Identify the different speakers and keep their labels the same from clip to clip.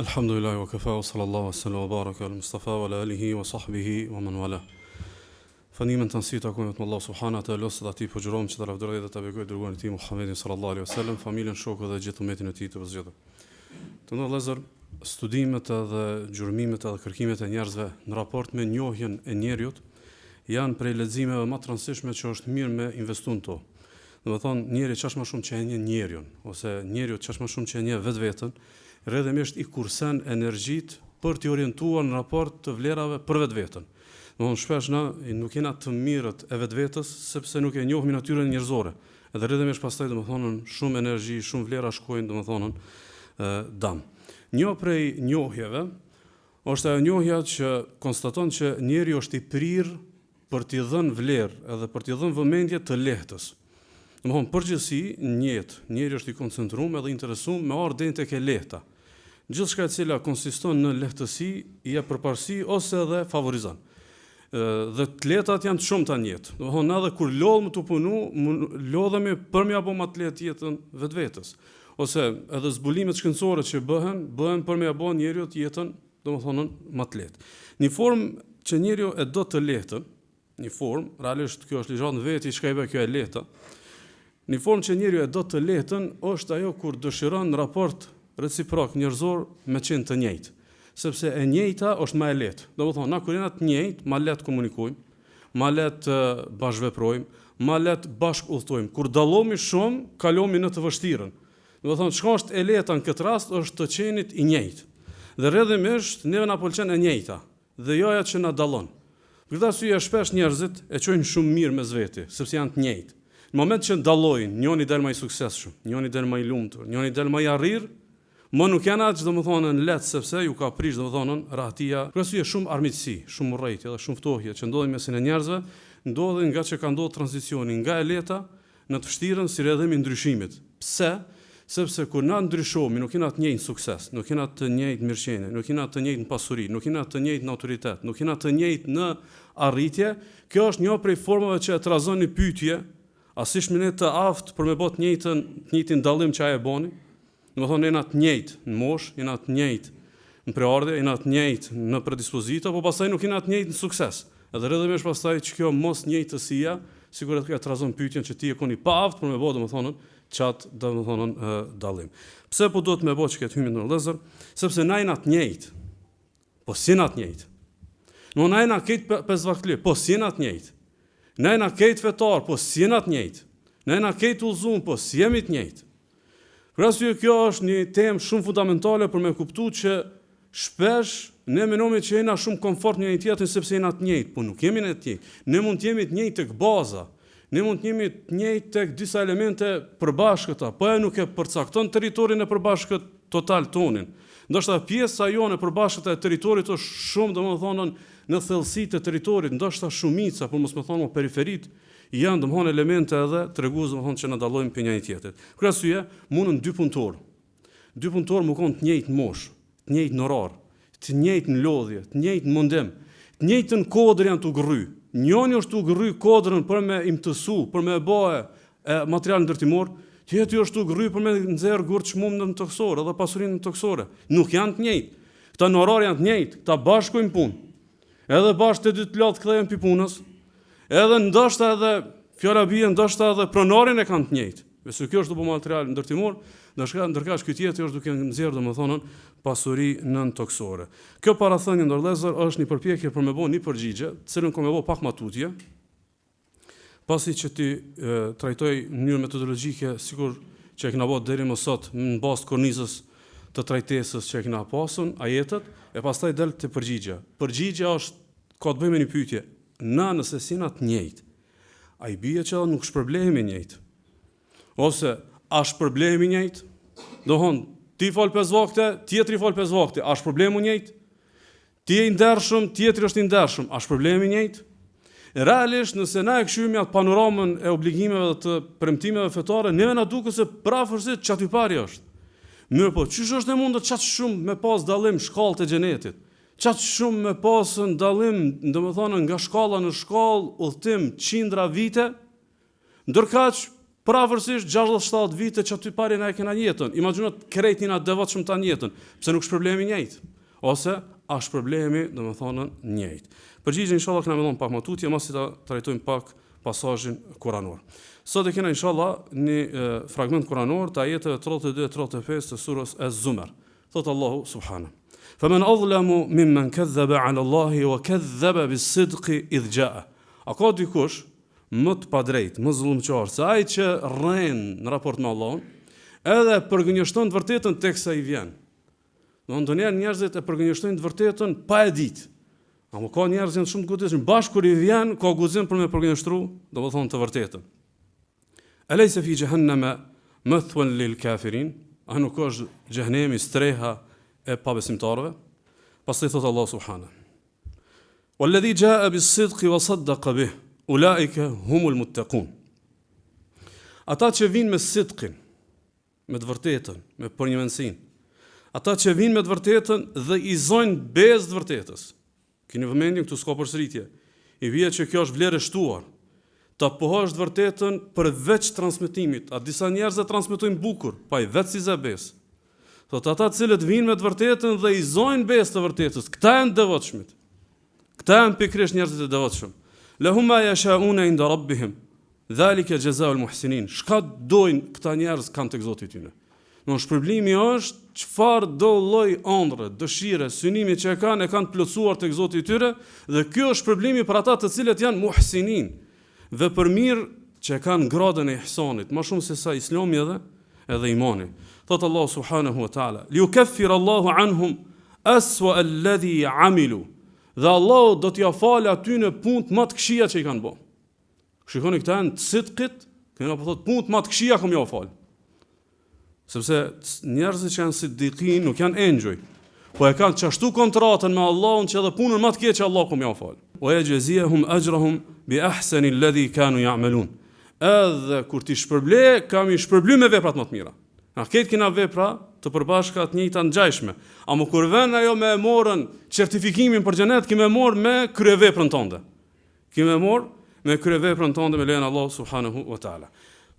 Speaker 1: Alhamdulillah wa kafa wa sallallahu wa sallam wa baraka al Mustafa wa ala alihi wa sahbihi wa man wala. Fënimin të nësi të akumit më Allah subhana të lësë dhe ati për gjërom që të rafdëraj dhe të begoj dërguar në ti Muhammedin sallallahu alaihi wa sallam, familjen, shokë dhe gjithë umetin e ti të vëzgjithë. Të në lezër, studimet dhe gjurmimet dhe kërkimet e njerëzve në raport me njohjen e njerëjut janë prej leximeve më të rëndësishme që është mirë me investu në to. Dhe më thonë, njeri qash më shumë që e një njerëjun, ose njeriu qash më shumë që e një vetë vetën, rrëdhëmisht i kursen energjit për t'i orientuar në raport të vlerave për vetë vetën. Domthonë shpesh na nuk jena të mirët e vetë vetës sepse nuk e njohim natyrën njerëzore. Edhe rrëdhëmisht pastaj domethënë shumë energji, shumë vlera shkojnë domethënë dam. Një prej njohjeve është ajo njohja që konstaton që njeriu është i prirë për t'i dhënë vlerë edhe për t'i dhënë vëmendje të lehtës. Domthonë përgjithësi në jetë njeriu është i koncentruar edhe i interesuar me ardhen tek e lehta. Gjithçka e cila konsiston në lehtësi i jep përparësi ose edhe favorizon. Dhe të lehtat janë të shumta në jetë. Domthonë edhe kur lodhëm të punu, lodhemi për me apo më të lehtë jetën vetvetes. Ose edhe zbulimet shkencore që bëhen për me apo njeriu të jetën, domthonë më të lehtë. Një formë që njeriu e do të lehtën, një formë, realisht kjo është ligjat në veti çka i bë kjo e lehta. Një formë që njeriu e do të lehtën është ajo kur dëshiron në raport reciprok njerëzor me qenë të njëjtë, sepse e njëjta është më e lehtë. Domethënë, na kur jena të njëjtë, më lehtë komunikojmë, më lehtë bashkëveprojmë, më lehtë bashkëudhtojmë. Kur dallomi shumë, kalomi në të vështirën. Domethënë, çka është e lehta në këtë rast është të qenit i njëjtë. Dhe rrëdhëmisht neve na pëlqen e njëjta dhe jo ajo që na dallon. Për këtë arsye shpesh njerëzit e çojnë shumë mirë mes veti, sepse janë të njëjtë. Në moment që dallojnë, njëri del më i suksesshëm, njëri del më i lumtur, njëri del më i arrirë, më nuk janë atë domethënë lehtë sepse ju ka prish domethënë rahatia. Për arsye shumë armiqësi, shumë urrëti edhe shumë ftohje që ndodhin mesin e njerëzve, ndodhin nga që ka ndodhur transicioni nga e lehta në të vështirën si rrjedhimi i ndryshimit. Pse? Sepse kur na ndryshohemi, nuk jena të njëjtë sukses, nuk jena të njëjtë mirëqenie, nuk jena të njëjtë në pasuri, nuk jena të njëjtë në autoritet, nuk jena të njëjtë në arritje. Kjo është një prej formave që e trazon një pyetje, a si shminet të aftë për me bot njëjtin dallim që aje boni? Domethënë jena të njëjtë në moshë, jena të njëjtë në preardhje, jena të njëjtë në predispozita, po pastaj nuk jena të njëjtë në sukses. Edhe rrëdhëmisht pastaj që kjo mos njëjtësia, sigurisht ka trazon pyetjen që ti e koni pa aftë për me bot domethënë çat domethënë dallim. Pse po duhet me bot që këtë hymin në lëzër? Sepse na jena të njëjtë. Po si jena të njëjtë? Na jena këtë pesë po si jena të njëjtë? Na jena këtë fetar, po si jena të njëjtë? Na jena këtë udhëzuar, po si jemi të njëjtë? Për arsye kjo është një temë shumë fundamentale për me kuptuar që shpesh ne mendojmë që jena shumë komfort në një tjetër sepse jena të njëjtë, po nuk jemi ne të njëjtë. Ne mund të jemi të njëjtë tek baza. Ne mund të jemi të njëjtë tek disa elemente përbashkëta, po ajo nuk e përcakton territorin e përbashkët total tonin. Ndoshta pjesa jone e përbashkëta e territorit është shumë domethënë në thellësitë e territorit, ndoshta shumica, por mos më thonë periferit, janë domthon elemente edhe tregues domthon që na dallojnë për njëri tjetrit. Për arsye, mundën dy punëtor. Dy punëtor më kanë të njëjtë moshë, të njëjtë në orar, të njëjtë në lodhje, të njëjtë në mundim, të njëjtën kodër janë të gërry. Njëri është të gërry kodrën për me imtësu, për me bëhe material ndërtimor, tjetri është të gërry për me nxjerr gurë çmumën toksore dhe pasurinë toksore. Nuk janë të njëjtë. Këta në orar janë të njëjtë, këta bashkojnë punë. Edhe bashkë të dy të latë kthehen pi punës. Edhe ndoshta edhe fjala bie ndoshta edhe pronarin e kanë të njëjtë. Besoj kjo është po material ndërtimor, ndërkaq ky tjetër është duke nxjerrë domethënë pasuri nën toksore. Kjo parathënie ndërlezër është një përpjekje për me bënë një përgjigje, të cilën kam bëu pak më tutje. Pasi që ti trajtoj në mënyrë metodologjike, sikur që e kena bëu deri më sot në bazë të kornizës të trajtesës që e kena pasur, ajetet, e pastaj del te përgjigja. Përgjigja është ka të bëjë me një pyetje. Na nëse sina të njëjtë, a i bie që nuk shpërblehemi njëjtë? Ose, a shpërblehemi njëjtë? Dohon, ti fol 5 vakte, tjetri fol 5 vakte, a shpërblehemi njëjtë? Ti e i ndershëm, tjetri është i ndershëm, a shpërblehemi njëjtë? Realisht, nëse na e këshymi atë panoramën e obligimeve dhe të premtimeve fetare, neve na duket se prafërsisht çati pari është. Mirë po, çish është e mundë çat shumë me pas dallim shkallët e xhenetit? Qatë shumë me pasën dallim, domethënë nga shkalla në shkallë, udhtim qindra vite, ndërkaq Pravërsisht 67 vite që aty pari na e kena jetën. Imagjino të krejtin atë devotshëm ta jetën, pse nuk është problemi i njëjtë, ose është problemi, domethënë, njëjtë. Përgjigjen inshallah kena mëllon pak më tutje, mos i trajtojmë pak pasazhin kuranor. Sot e kena inshallah një fragment kuranor të ajeteve 32-35 të surës Az-Zumar. Thot Allahu subhanahu: "Faman adlamu mimman kadhaba 'ala Allahi wa kadhaba bis-sidqi idh ja'a." A ka dikush më të padrejt, më zullumçar se ai që rren në raport me Allahun, edhe përgënjeshton të vërtetën teksa i vjen. Ndonjëherë njerëzit e përgënjeshtojnë të vërtetën pa e ditë. Ama ka njerëz që janë shumë të goditshëm, bashkë kur i vjen ka guxim për me përgënjeshtru, domethënë të vërtetën. Alaysa fi jahannama mathwan lil kafirin? A nuk është xhehenemi streha e pabesimtarëve? Pastaj thot Allah subhanahu: "Walladhi jaa bis-sidqi wa saddaqa bih, ulaika humul muttaqun." Ata që vinë me sidqin, me të vërtetën, me përgjithësinë, ata që vinë me të vërtetën dhe i zojnë bezë të vërtetës. Keni vëmendjen këtu s'ka përsëritje. I vjen që kjo është vlerë e shtuar. Ta pohosh të vërtetën përveç transmetimit. A disa njerëz e transmetojnë bukur, pa i vetë si zebes. Thot ata cilët vinë me të vërtetën dhe i zojnë bezë të vërtetës, këta janë devotshmit. Këta janë pikërisht njerëzit e devotshëm. Lahum ma yasha'una inda rabbihim, dhalika jazaa'ul muhsinin. Çka dojnë këta njerëz kanë tek Zoti i tyre. Në shpërblimi është çfarë do lloj ëndre, dëshire, synimi që e kanë të plotësuar tek Zoti i tyre, dhe ky është shpërblimi për ata të cilët janë muhsinin, dhe për mirë që e kanë gradën e ihsanit, më shumë se sa Islami edhe imani. Thot Allah subhanahu wa taala: "Liukaffir Allahu anhum aswa alladhi amilu." Dhe Allah do t'ia falë aty në punë më të këqija që i kanë bërë. Shikoni këta janë të sidqit, këna po thot punë më të këqija kam ja falë. Sepse njerëzit që janë siddiqin nuk janë engjëj, po e kanë çashtu kontratën me Allahun që edhe punën më të keqe Allah kam ja falë. Wa yajzihum ajrahum bi ahsani alladhi kanu ya'malun. Edhe kur ti shpërble, kam i shpërbly me veprat më të mira. Na këtë kena vepra të përbashkëta të njëjta ngjashme, ama kur vjen ajo me morën certifikimin për xhenet, kimë morë me kryeveprën tënde. Kimë morë me kryeveprën tënde me lejen Allah subhanahu wa taala.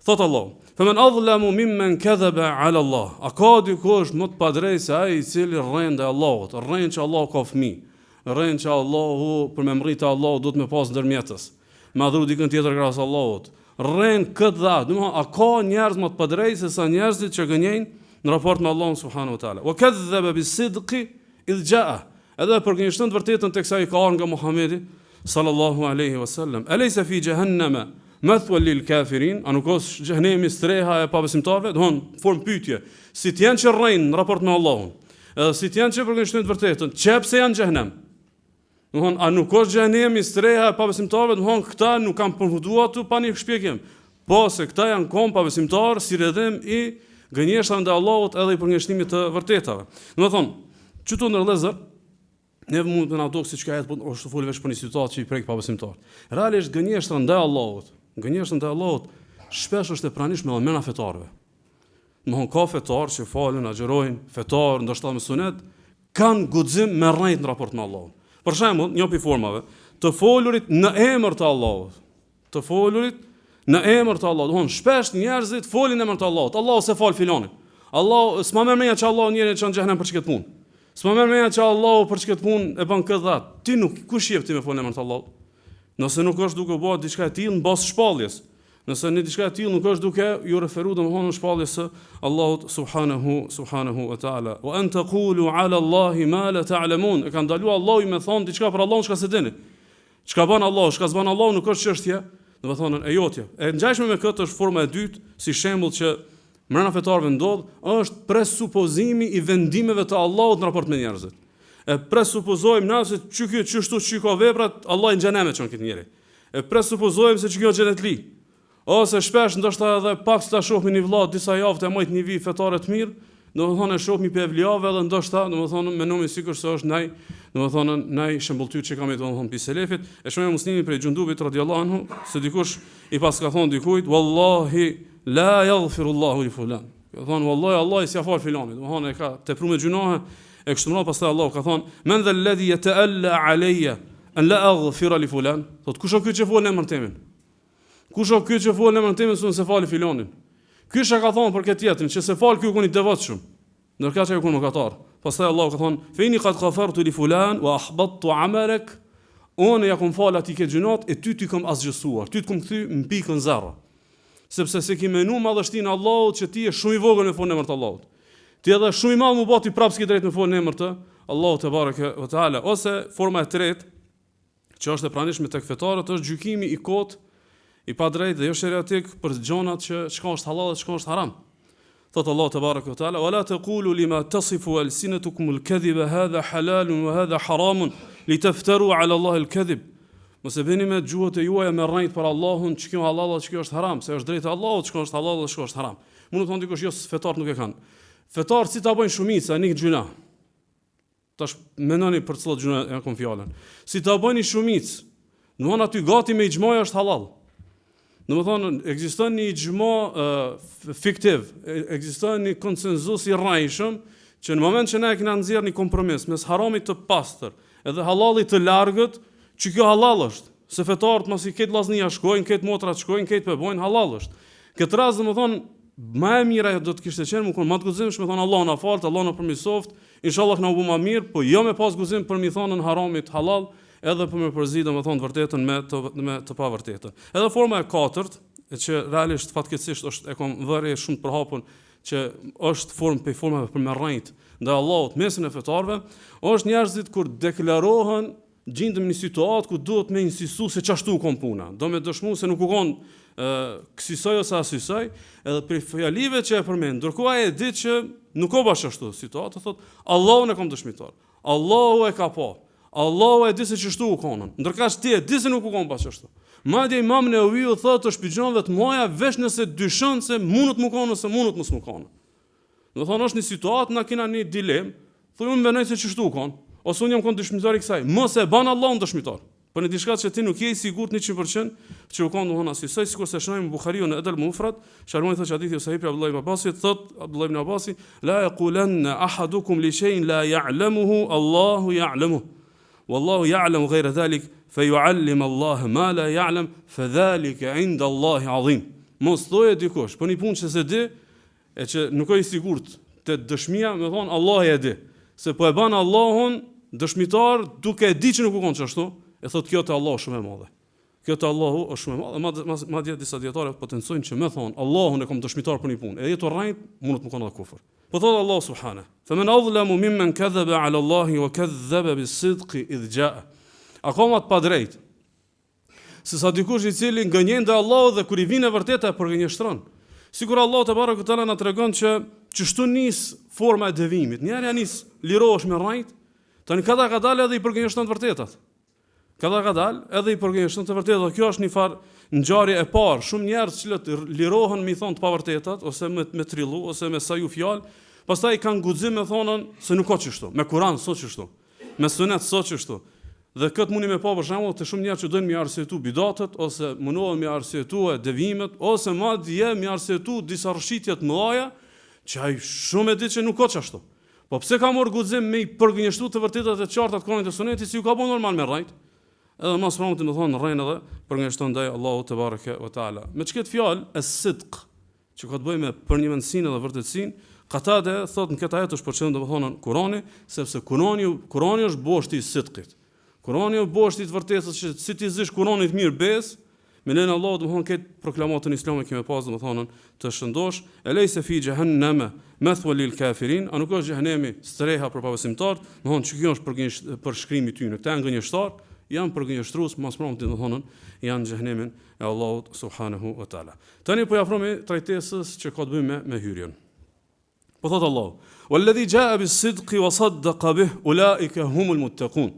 Speaker 1: Thot Allah: "Faman adlamu mimman kadhaba 'ala Allah." A ka dikush më të padrejtë se ai i cili rren ndaj Allahut, rren që Allah ka fëmijë, rren që Allahu për me mritë Allahu do të më pas ndërmjetës, me adhuru dikën tjetër krahas Allahut. Rren këtë dha, domethënë a ka njerëz më të padrejtë se sa njerëzit që gënjejnë në raport me Allahun subhanahu wa taala. Wa kadhaba bis-sidqi idh ja'a. Edhe përgënjeshton të vërtetën teksa i ka ardhur nga Muhamedi sallallahu alaihi wasallam. Alaysa fi jahannama mathwan lil kafirin? A nuk është xhehenemi streha e pabesimtarëve? Domthon form pyetje, si të janë që rrejnë në raport me Allahun, edhe si të janë që përgënjeshtojnë të vërtetën, çepse janë xhehenem. Domthon a nuk është xhehenemi streha e pabesimtarëve? Domthon këta nuk kanë përfunduar tu pa një shpjegim. Po se këta janë kom pabesimtarë si rrjedhim i gënjeshtave ndaj Allahut edhe i përgënjeshtimit të vërtetave. Domthon, çuto ndërlëzër, ne mund të na duk siç ka jetë, po është fol veç për një situatë që i prek pabesimtar. Realisht gënjeshtra ndaj Allahut, gënjeshtra ndaj Allahut shpesh është e pranishme edhe mëna fetarëve. Domthon ka fetar që falen, agjerojnë, fetar ndoshta me sunet, kanë guxim me rrejt në raport me Allahun. Për shembull, një pi formave të folurit në emër të Allahut. Të folurit në emër të Allahut. Domthon shpesh njerëzit folin në emër të Allahut. Allahu se fal filanin. Allah s'ma merr mendja që Allahu njëri që në xhehenem për çket punë. S'ma merr mendja që Allahu për çket punë e bën këtë dhat. Ti nuk kush jep ti me folën në emër të Allahut? Nëse nuk është duke bërë diçka e tillë në bazë shpalljes. Nëse në diçka e tillë nuk është duke ju referuar domthonë në shpalljes së Allahut subhanahu wa taala. Wa an taqulu ala Allahi ma la ta'lamun. E ka ndaluar Allahu me thon diçka për Allahun çka se dini. Çka bën Allahu, çka s'bën Allahu nuk është çështje, domthonë e jotja. E ngjashme me këtë është forma e dytë, si shembull që mbrana fetarëve ndodh, është presupozimi i vendimeve të Allahut në raport me njerëzit. E presupozojmë na se çka çështu çka veprat, Allah i xhenemet çon këtë njerëz. E presupozojmë se çka xhenet li. Ose shpesh ndoshta edhe pak sa shohim një vëlla disa javë të mojt një vi fetare të mirë, domethënë shohim pe vlijave edhe ndoshta domethënë mendojmë sikur se është ndaj domethënë ndaj shembulltyr që kam domethënë pi selefit, e shohim muslimin prej Xhundubit radhiyallahu anhu, se dikush i pas ka thonë dikujt, wallahi la yaghfirullahu li fulan. Ka thonë wallahi Allah i s'ia fal filanit, domethënë e ka tepruar me gjunohe, e kështu më pastaj Allah ka thonë men dha alladhi yata'alla alayya an la aghfira li fulan. Thot kush është ky që fol në emrin timin? Kush o ky që fol në emrin tim se fali filonin? Ky ka thonë për këtë tjetrin që se fal ky u i devotshëm. Ndërka që ju kënë mëkatar. Pastaj Allahu ka thonë, "Fini qad ghafartu li fulan wa ahbattu 'amalak." Unë ja kom fal atij këtë gjunat e ty kom asgjësuar. Ty kom kthy në pikën 0. Sepse se ki menu madhështinë e Allahut që ti je shumë i vogël me fol në emër të Allahut. Ti edhe shumë i madh më bati prapë ski drejt me fol në emër të Allahut te bareke ve taala. Ose forma e tretë që është e pranishme tek fetarët është gjykimi i kot, i padrejtë dhe jo sheriatik për gjonat që çka është halal dhe çka është haram. Thot Allah te bareke ve taala: "Wala taqulu lima tasifu alsinatukum al-kadhiba hadha halalun wa hadha haramun litaftaru ala Allah al-kadhib." Mos e bëni me gjuhët e juaja me rrejt për Allahun, ç'kjo halal dhe ç'kjo është haram, se është drejtë Allahut ç'kjo është halal dhe ç'kjo është haram. Mund të thonë dikush jo fetar nuk e kanë. Fetar si ta bëjnë shumica, nik gjuna. Tash mendoni për çdo gjuna ja kom fjalën. Si ta bëni shumicë, domthon aty gati me ixhmoja është halal. Domethënë ekziston një ixhmo fiktiv, ekziston një konsenzus i rrajshëm që në moment që ne kena nxjerrë një kompromis mes haramit të pastër edhe halalit të largët, që kjo halal është. Se fetarët mos i ketë vllaznia shkojnë, ketë motrat shkojnë, ketë pëbojnë, halal është. Këtë rast domethënë më e mira do të kishte qenë më të guzimshëm, më thonë Allah na falt, Allah na përmirësoft, inshallah na u bë më mirë, po jo me pas guzim për mi thonë në haramit halal, edhe për me përzi domethënë vërtetën me të pavërtetën. Edhe forma e katërt, që realisht fatkeqësisht është e kam vëre shumë të përhapur, që është formave për me rrejt ndaj Allahut mesin e fetarëve, është njerëzit kur deklarohen gjendëm në situatë ku duhet me insistu se çashtu kon puna. Do me dëshmu se nuk u kon kësaj ose asaj, edhe për fjalive që e përmend. Ndërkohë ai e di që nuk ka bash ashtu situatë, thotë Allahu ne kam dëshmitar. Allahu e ka pa. Allahu e di se çashtu u konën. Ndërkaq ti e di se nuk u kon bash ashtu. Madje Imam Nevavi thotë të shpjegojnë të moja veç nëse dyshon se mundet më konë ose mundet mos më konë. Do thonë është një situatë na kena një dilemë, thonë unë mendoj se çashtu u kon. Ose unë jam kon dëshmitar i kësaj. Mos e ban Allahun dëshmitar. Për në diçka që ti nuk je i sigurt 100% që u kon domthon asaj, sikur se shojmë Buhariu në Adl Mufrad, sharmoi thotë hadithi ose Ibn Abdullah ibn Abbasit, thot Abdullah ibn Abbasi, la yaqulanna ahadukum li shay'in la ya'lamuhu Allahu ya'lamuhu. Wallahu ya'lamu ghayra dhalik, fayu'allim Allah ma la ya'lam, fadhalika 'inda Allah 'azim. Mos thoje dikush, po një punë që se di, e që nuk është i sigurt te dëshmia, më thon Allah e di. Se po e ban Allahun dëshmitar duke e di që nuk u kon çashtu, e thot kjo te Allahu shumë e madhe. Kjo te Allahu është shumë e madhe, madje disa dietarë potencojnë që më thon Allahun e kam dëshmitar për një punë. Edhe të rrejt mund të më kon edhe kufër. Po thot Allah subhanahu: "Faman adlamu mimman kadhaba 'ala Allahi wa kadhaba bis-sidqi idh ja'a." Akoma të padrejt. Se sa dikush i cili ngënjen te Allahu dhe kur i vjen e vërteta e përgënjeshtron. Sikur Allah te barekuhu teala na tregon që çështu nis forma e devimit. Njëherë ja nis lirohesh me rrejt, tani ka dalë edhe i përgënjeshton të vërtetat. Ka dalë edhe i përgënjeshton të vërtetat. Kjo është një farë ngjarje e parë. Shumë njerëz që lirohen mi thon të pavërtetat ose me trillu ose me sa ju fjalë, pastaj kanë guxim me thonën se nuk ka çështu. Me Kur'an sot çështu. Me Sunet sot çështu. Dhe këtë mundi me pa për shembull të shumë njerëz që doin mi arsyetu bidatet ose mundohen mi arsyetu devimet ose madje mi arsyetu disa rrshitje të mëdha që ai shumë e di që nuk ka çashtu. Po pse ka marrë guxim me i përgënjeshtu të vërtetat e qarta të Kuranit të Sunetit si u ka bën normal me rrejt? Edhe mos pranë të më thonë rrein edhe përgënjeshton ndaj Allahut te bareke ve taala. Me çket fjalë as-sidq që ka të bëjë me përnjëmësinë dhe vërtetësinë, Katade thotë në këtë ajet është përqendruar domethënë Kurani, sepse Kurani është boshti i sidqit. Kurani është boshti i vërtetës që si ti zish Kuranit mirë bes, me lenin Allah domethënë këtë proklamatën islame që më pas domethënë të shëndosh, eleysa fi jahannama mathwa lil kafirin, a nuk është xhehenemi streha për pabesimtar, domethënë që kjo është për shkrimi i tyre. Këta janë gënjeshtar, janë përgënjeshtrues, mos pranë domethënë janë xhehenemin e Allahut subhanahu wa taala. Tani po afrohemi trajtesës që ka të bëjë me hyrjen. Po thot Allah: "Walladhi jaa bis-sidqi wa saddaqa bih ulaika humul muttaqun."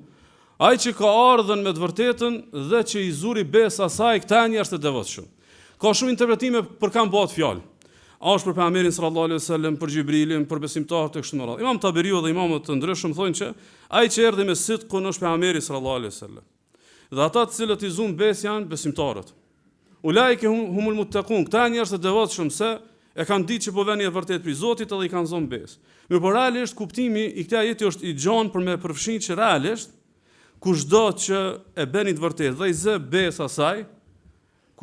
Speaker 1: Ai që ka ardhën me të vërtetën dhe që i zuri besë asaj, këta janë njerëz të devotshëm. Ka shumë interpretime për kanë bëhet fjalë. A është për pejgamberin sallallahu alaihi wasallam, për Xhibrilin, për besimtarët e kështu me radhë. Imam Taberiu dhe imamët të ndryshëm thonë që ai që erdhi me sidqun është pejgamberi sallallahu alaihi wasallam. Dhe ata të cilët i zum besë janë besimtarët. Ulaika humul muttaqun, këta janë njerëz të devotshëm se e kanë ditë që po vjen e vërtet prej Zotit edhe i kanë zonë besë. Mirë, por realisht kuptimi i këtij ajeti është i gjanë për me përfshin që realisht kushdo që e bëni të vërtetë dhe i zë besë asaj,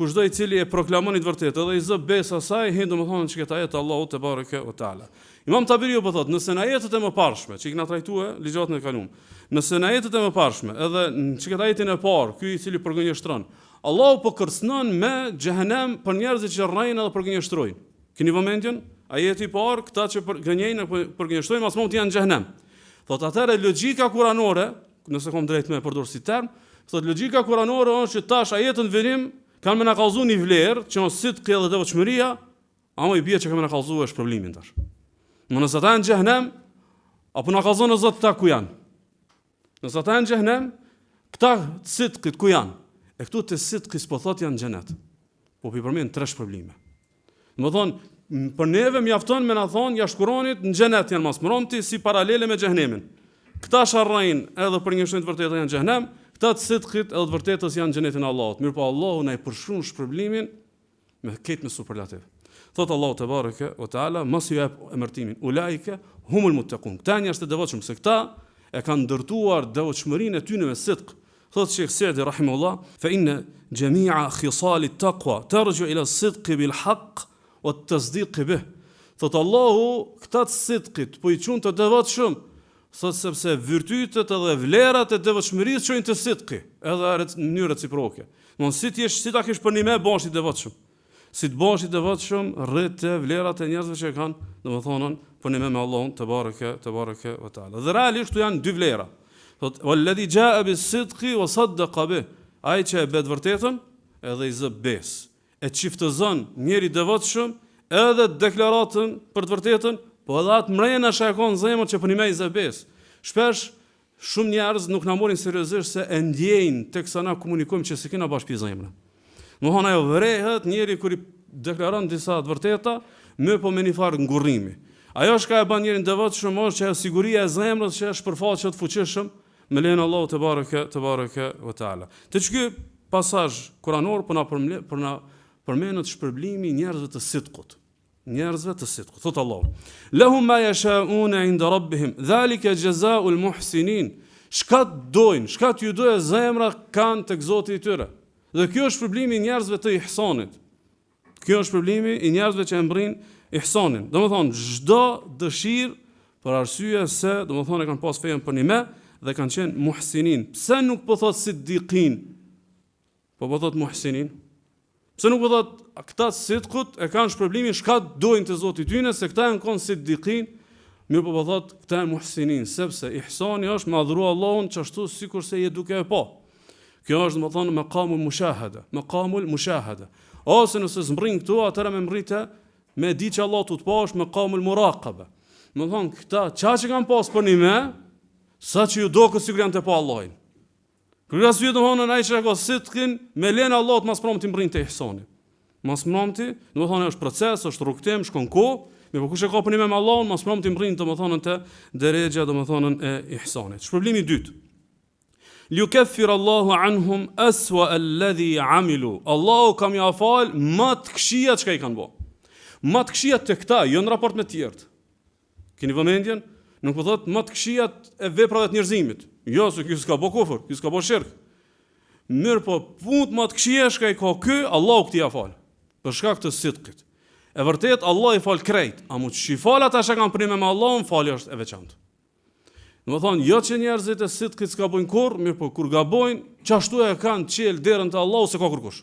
Speaker 1: kushdo i cili e proklamon të vërtetë dhe i zë besë asaj, hin domethënë që këtë ajet Allahu te bareke ve taala. Imam Taberiu po thotë, nëse në ajetet e mëparshme, që i kena trajtuar ligjatën e kaluam, nëse në ajetet e mëparshme, edhe në çka ajetin e parë, ky i cili përgënjeshtron, Allahu po kërcënon me xhehenem për njerëzit që rrejnë edhe përgënjeshtrojnë. Keni vëmendjen? Ajeti i parë, këta që përgënjejnë apo përgënjeshtrojnë, as mund të janë në xhehenem. Thotë atëherë logjika kuranore, nëse kom drejt me përdor si term, thotë logjika kuranore është që tash ajetën vënim kanë më na kallzu një vlerë që mos sidqi edhe devotshmëria, ama i bie që kanë na kallzu është problemi tash. Nëse ata janë në xhehenem, apo na kallzon Zoti ta ku janë. Nëse ata janë në xhehenem, këta sidqit ku janë. E këtu të sidqi s'po thotë janë në xhenet. Po i përmend 3 probleme. Domethënë për neve mjafton me na thonë jashtë Kuranit në xhenet janë mas mronti si paralele me xhehenemin. Këta sharrajnë edhe për një shenjë të vërtetë janë në xhehenem, këta të sidqit edhe të vërtetës janë në xhenetin e Allahut. Mirpo Allahu na i përshkruan shpërblimin me këtë me superlativ. Thot Allahu te bareke ve taala, mos ju jap emërtimin ulaike humul muttaqun. Këta njerëz të devotshëm, se këta e kanë ndërtuar devotshmërinë e tyre me sidq. Thot Sheikh Sa'di rahimahullah, fa inna jami'a khisal at-taqwa tarju ila as-sidq bil haqq wa at-tasdiq bih. Thot Allahu këta të sidqit po i çon të devotshëm, thot sepse virtytet edhe vlerat e devotshmërisë çojnë të sidqi, edhe në mënyrë reciproke. Mos si ti si ta kesh për një më bash i devotshëm. Si të bash i devotshëm rrit të vlerat e njerëzve që kanë, domethënë për një më me Allahun te bareke ve taala. Dhe realisht janë 2 vlera. Thot walladhi jaa bis-sidqi wa saddaqa bih. Ai që e bë të vërtetën edhe i zë besë. E çiftëzon njëri devotshëm edhe deklaratën për të vërtetën, po edhe atë mrena shakon zemër që për një më i zë besë. Shpesh shumë njerëz nuk na morin seriozisht se e ndjejnë teksa na komunikojmë që s'kena bashkë zemrën. Mohon ajo vërehet njëri kur i deklaron disa të vërteta, më po me një farë ngurrimi. Ajo që e bën njërin devotshëm është që siguria e zemrës që është përfaqet fuqishëm me lejen Allahu te bareke ve taala. Te ky pasazh kuranor po na përmendet shpërblimi njerëzve të sidqut. Njerëzve të sidqut. Thot Allahu: "Lahum ma yasha'una 'inda rabbihim, dhalika jazaa'ul muhsinin." Çka dojnë, çka t'ju doje zemra kanë tek Zoti i tyre. Dhe kjo është shpërblimi i njerëzve të ihsanit. Kjo është shpërblimi i njerëzve që e mbrin ihsanin. Domethënë çdo dëshirë për arsye se domethënë kanë pas fejen për një me dhe kanë qenë muhsinin. Pse nuk po thot siddiqin? Po thot muhsinin. Pse nuk po thot këta sidqut e kanë shpërblimin çka dojnë te Zoti i tyre, se këta janë kon siddiqin, mirë po thot këta janë muhsinin, sepse ihsani është me adhuru Allahun çashtu sikurse je duke e pa. Kjo është domethënë maqamul mushahada. Ose nëse zmbrin këtu, atëra më mbrite me di që Allah të pash maqamul muraqaba. Domethënë këta çka kanë pas për një me, sa që ju do që sigur janë të pa Allahin. Kërë asë domethënë ai që ka sidqin, me lenë Allah të mas promti mbrin të ihsani. Mas promti, domethënë është proces, është rrugtim, shkon kohë, me kush e ka për një me Allahun, mas promti mbrin domethënë të derexha domethënë e ihsanit. Shpërblimi i dytë. Liukaffir Allahu anhum aswa alladhi amilu. Allahu kam ia fal më të këqija çka i kanë bë. Më të këqija të këta, jo në raport me të tjerët. Keni vëmendjen? Nuk po thot më të këqija e veprave të njerëzimit. Jo, se ky s'ka bë kufër, ky s'ka bë shirk. Mirë po punë më të këqija çka i ka ky, Allahu këtë ia fal. Për shkak të sidqit. E vërtet Allah i fal krejt, a mu që i fal ata që kanë prime me Allahun, fali është e veçantë. Në më thonë, jo që njerëzit e sidqit s'ka bojnë kur, mirë po kur gabojnë, qashtu e kanë qelë derën të Allahu se ka kërkush.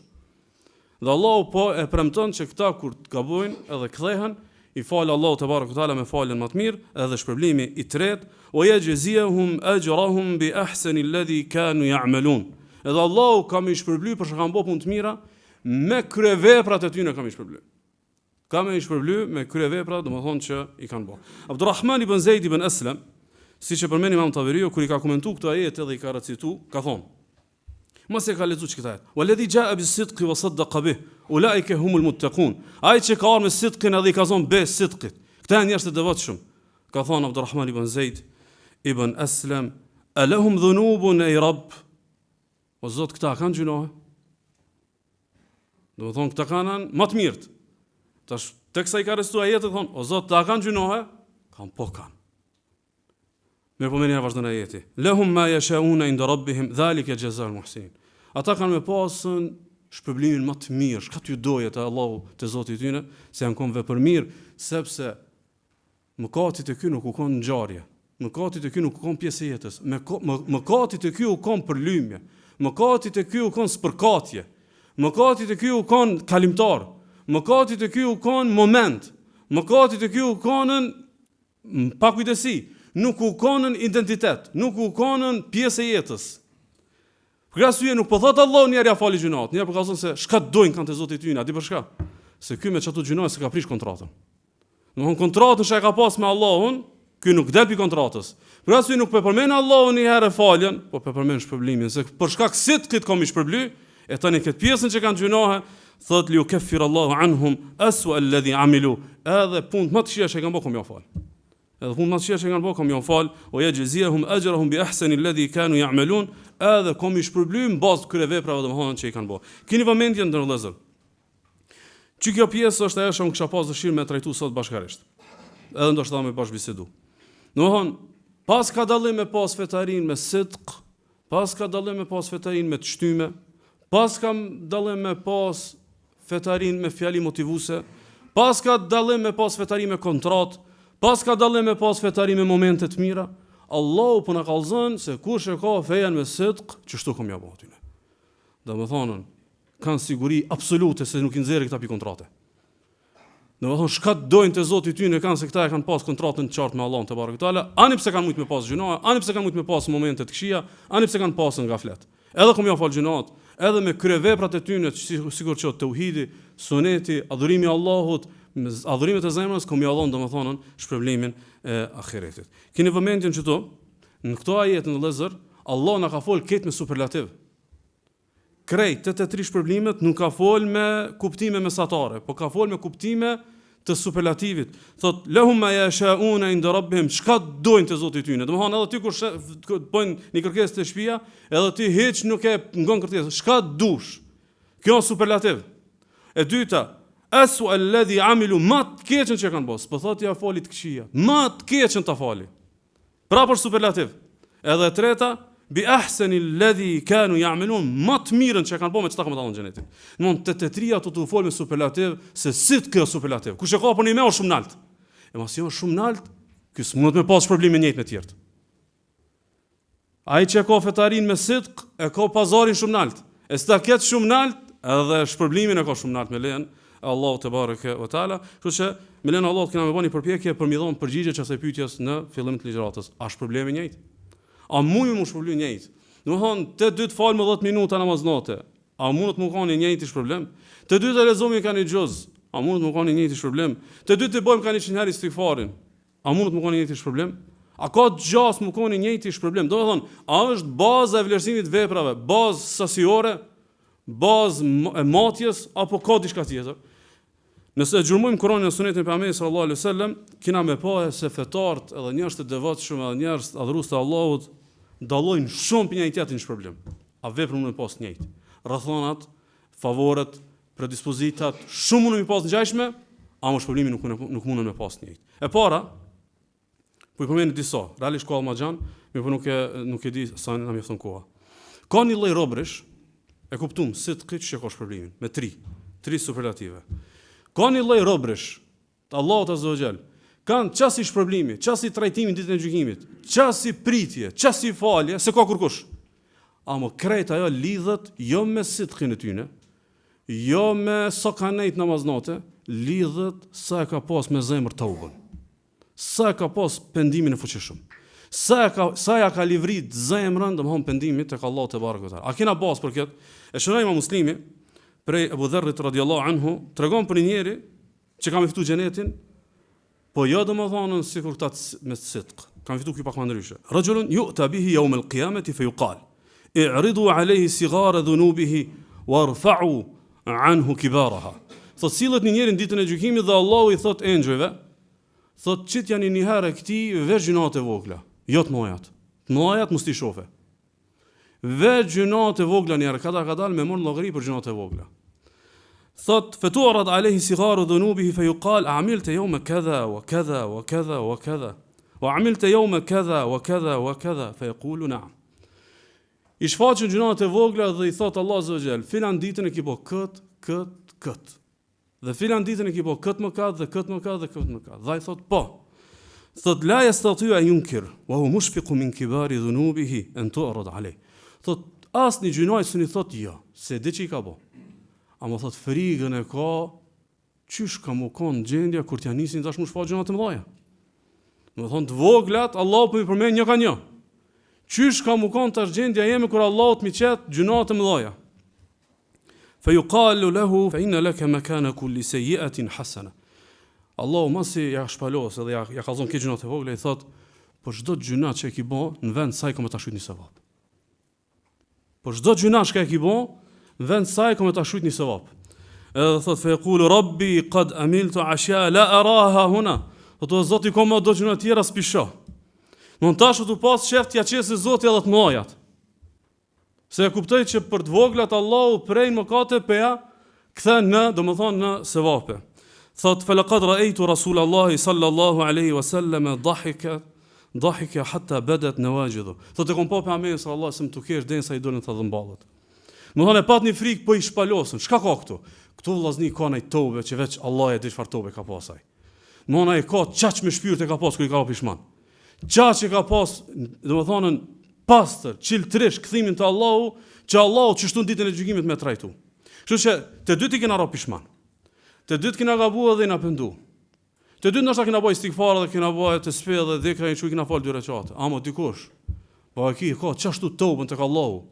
Speaker 1: Dhe Allahu po e premton që këta kur gabojnë edhe kthehen, i falë Allahu te barekuhu teala me faljen më të mirë, edhe shpërblimi i tretë, wa yajzihum ajrahum bi ahsani alladhi kanu ya'malun. Edhe Allahu ka më shpërbly për çka kanë bërë punë të mira, me kryeveprat e tyre ka më shpërbly. Ka më shpërbly me kryeveprat, domethënë që i kanë bërë. Abdulrahman ibn Zaid ibn Aslam, siç e përmend Imam Taberiu kur i ka komentuar këtë ajet edhe i ka recitu, ka thonë: mos e ka lexuar këtë ajet. Walladhi jaa bis-sidqi wa saddaqa bih, ulaika humul muttaqun. Ai që ka ardhur me sidqin edhe i ka zonë be sidqit. Këta janë njerëz të devotshëm. Ka thonë Abdulrahman ibn Zaid ibn Aslam: alahum dhunubun ay rabb. O Zot, këta kanë gjunohe. Do të thonë këta kanë më të mirët. Tash teksa i ka restuar ajetin thonë: o Zot, ta kanë gjunohe? Kan po kanë. Mirë po menja vazhdon ajeti. Lahum ma yasha'una inda rabbihim, dhalika jazaa'ul muhsinin. Ata kanë me pasën shpërblimin më të mirë, shka t'ju doje të Allahu të Zoti i tyre, se janë konë vepër mirë, sepse mëkatit e ky nuk u konë ngjarje. Mëkatit e ky nuk u konë pjesë e jetës. Mëkatit e ky u konë përlymje. Mëkatit e ky u konë spërkatje. Mëkatit e ky u konë kalimtar. Mëkatit e ky u konë moment. Mëkatit e ky u konën pakujdesi. Nuk u konën identitet. Nuk u konën pjesë e jetës. Për arsye nuk po thotë Allahu njerë ja fali gjunat, njerë po ka thonë se shka dojnë kanë të Zotit i tyre, a di për shka? Se ky me çatu gjunat se ka prish kontratën. Domthon kontratën që e ka pas me Allahun, ky nuk del pi kontratës. Për arsye nuk po përmend Allahun një herë faljen, po po përmend shpërblimin, se për shkak se këtë kom i shpërbly, e tani këtë pjesën që kanë gjunohe, thot li yukaffir Allahu anhum aswa alladhi amilu, edhe punë më të këqija që kanë bërë kom ja fal. Edhe punë më të këqija që kanë bërë kom ja fal, o yajzihum ajrahum bi ahsani alladhi kanu ya'malun, edhe kom i shpërbly në bazë të këtyre veprave domethënë që i kanë bërë. Keni vëmendje ndër vëllezër. Që kjo pjesë është ajo që unë kisha pas dëshirë me trajtu sot bashkarisht. Edhe ndoshta me bashkëbisedu. Domethënë, pas ka dallim me pas fetarin me sidq, pas ka dallim me pas fetarin me të shtyme, pas ka dallim me pas fetarin me fjali motivuese, pas ka dallim me pas fetarin me kontrat, pas ka dallim me pas fetarin me momente të mira. Allahu po na kallzon se kush e ka fejen me sidq, çështu kom ja bëu aty. Domethënë, kanë siguri absolute se nuk i nxjerrë këta pi kontrate. Domethënë, shka dojnë te Zoti i tyre kanë se këta e kanë pas kontratën të qartë me Allahun te barekutaala, ani pse kanë mujt me pas gjuna, ani pse kanë mujt me pas momente të këqija, ani pse kanë pasën ngaflet. Edhe kom ja fal gjunat, edhe me kryeveprat e tyre, sikur që tauhidi, suneti, adhurimi i Allahut, adhurimet e zemrës, kom ja dhënë domethënë shpërblimin e ahiretit. Keni vëmendjen këtu, në këto ajete në Vëllezër, Allah na ka fol këtë me superlativ. Krejt të tri shpërblimet nuk ka fol me kuptime mesatare, po ka fol me kuptime të superlativit. Thot lahum ma yasha'una inda rabbihim, çka dojnë te Zoti i tyre. Domethënë edhe ti kur bën një kërkesë te shtëpia, edhe ti hiç nuk e ngon kërkesën. Çka dush. Kjo është superlativ. E dyta, asu alladhi amilu ma të keqen që kanë bos. Po thotë ja fali të këqija. Ma të keqen ta fali. Pra për superlativ. Edhe e treta, bi ahsani alladhi kanu ya'malun, ma të mirën që kanë bërë me çka kanë dhënë xhenetin. Mund të tria të fol me superlativ se si të kjo superlativ. Kush e ka për një më shumë nalt. E mos jo shumë nalt, ky s'mund të më pas probleme njëjtë me të tjerët. Ai që ka fetarin me sidq, e ka pazarin shumë nalt. E sta ketë shumë nalt, edhe shpërblimin e ka shumë nalt me lejen Allahu te bareke ve taala. Kështu që me lejen Allahu kena më bëni përpjekje për mi dhon përgjigje çasaj pyetjes në fillim të ligjëratës. A është problemi njëjtë? A mund më shpërbly njëjtë? Domethënë, te dy të fal më 10 minuta namaz natë. A mund të më kanë njëjtë ish problem? Te dy të lexojmë kanë xhoz. A mund të më kanë njëjtë ish problem? Te dy të bëjmë kanë 100 herë istighfarin. A mund të më kanë njëjtë ish problem? A ka gjas më kanë njëjtë ish problem? Domethënë, a është baza e vlerësimit të veprave, bazë sasiore, bazë e matjes apo ka diçka tjetër? Nëse gjurmojmë Kur'anin e Sunetin e Pejgamberit sallallahu alaihi wasallam, kena me pa se fetart edhe njerëz të devotshëm edhe njerëz adhurues të Allahut dallojnë shumë për njëri tjetrin në shpërblim. A veprën mund të pas njëjtë. Rrethonat, favoret, predispozitat, shumë mund të pas ngjashme, ama shpërblimi nuk mund të pas njëjtë. E para, po i përmend disa, realisht koha më xhan, por nuk e di sa na mjafton koha. Ka një lloj robrish, e kuptuam se këtë që ka shpërblimin me tri superlative. Ka një lloj robrish të Allahut azza wa xal. Kanë çasti shpërblimi, çasti trajtimi ditën e gjykimit, çasti pritje, çasti falje, se ka kurkush. Amo krejt ajo lidhet jo me sidqin e tyre, jo me sa kanë nejt namaznate, lidhet sa e ka pas me zemër tauben. Sa e ka pas pendimin e fuqishëm. Sa ja ka livrit zemrën, domthon pendimit tek Allahu te barekuta. A kena bazë për këtë? E shënojmë Muslimi prej Abu Dharrit radhiyallahu anhu, tregon për një njeri që ka fituar xhenetin, po jo domethënë sikur ta me sidq. Ka fituar ky pak më ndryshe. Rajulun yu'ta bihi yawm al-qiyamati fa yuqal i'ridu alayhi sigara dhunubihi warfa'u anhu kibaraha. Thot sillet një njeri në ditën e gjykimit dhe Allahu i thot engjëjve, thot çit janë një herë këtij veç gjunat e vogla, jo të mëjat. Të mëjat mos ti shofe. Veç gjunat e vogla një herë ka dal me mor llogari për gjunat e vogla. Thot faturat alayhi sigaru dhunubihi fa yuqal a'amilta yawma kadha wa kadha wa kadha wa kadha wa 'amilta yawma kadha wa kadha wa kadha fa yaqulu na'am. I shfaqën gjunat e vogla dhe i thot Allah azza wa jall, filan ditën e ki bo kët. Dhe filan ditën e ki bo kët mëkat dhe kët mëkat dhe kët mëkat. Dhe ai thot po. Thot la yastati an yunkir wa huwa mushfiqu min kibari dhunubihi an tu'rad alayh. Thot asnjë gjunaj s'u thot jo, se di ç'i ka bo. Ama thot frigën e ka, qysh ka më kon gjendja kur t'ja nisin tash më shfaq gjunat e mëdha. Do thon të voglat, Allah po i përmend një ka një. Qysh ka më kon tash gjendja jeme kur Allah të mi qet gjunat e mëdha. Fa yuqalu lahu fa inna laka makana kulli sayyi'atin hasana. Allahu masi ja shpalos edhe ja kallzon këtë gjunat e vogla, i thot, po çdo gjuna që e ki bë, në vend saj ka më ta shujt një sevap. Po çdo gjuna që e ki bë, në vend saj ka më ta shujt një sevap. Edhe thot fa yaqulu rabbi qad amiltu ashya la araha huna. Po Zoti ka më do gjuna të tjera s'pisho. Në tash të pas sheft ja qesë Zoti edhe të mëdhajat. Se e kuptoj që për të voglat Allahu prej mëkate peja kthen në, domethënë në sevape. Thot falaqad ra'aytu Rasulallahi sallallahu alaihi wasallam dhahika hatta badat nawajidhu. Thot e kom pa pejgamberin sallallahu alaihi wasallam tukesh derisa i dolën të dhëmballët. Domethënë pat një frikë po i shpalosën. Çka ka këtu? Këtu vllazni ka një tobe që veç Allah e di çfarë tobe ka pasaj. Mona e ka çaq me shpirt e ka pas kur i ka pishman. Çaq e ka pas, domethënë pastër, çiltrish kthimin te Allahu, që Allahu çështun ditën e gjykimit me trajtu. Kështu që të dy ti kena ra pishman. Të dy kena gabuar dhe na pendu. Të dy ndoshta kena bëj istighfar dhe kena bëj të spell dhe dhikra që kena fal dy recate. Ama dikush, po aki ka çashtu tobën tek Allahu.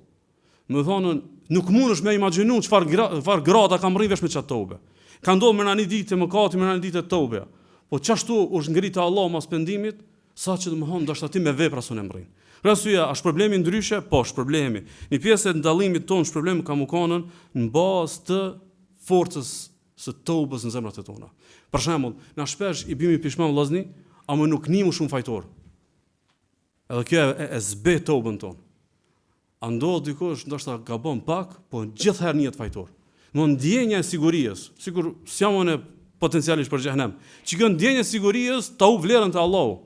Speaker 1: Më thonën, nuk mundesh me imagjinu çfarë grada ka mrrin vesh me çat tobe. Ka ndodhur me një ditë mëkati, me një ditë tobe. Po çashtu u ngritë Allahu mas pendimit, saqë domthon ndoshta ti me vepra sonë mrrin. Rasyja, është problemi ndryshe? Po, është problemi. Një pjesë e ndallimit tonë është problemi ka mukonën në bazë të forcës së tobës në zemrat e tona. Për shembull, na shpesh i bimi pishman vllazni, ama nuk nimu shumë fajtor. Edhe kjo e zbe tobën tonë. A ndodh dikush ndoshta gabon pak, po gjithherë njihet fajtor. Në ndjenja e sigurisë, sikur s'jam unë potencialisht për xhehenem. Çikë ndjenja e sigurisë ta u vlerën te Allahu.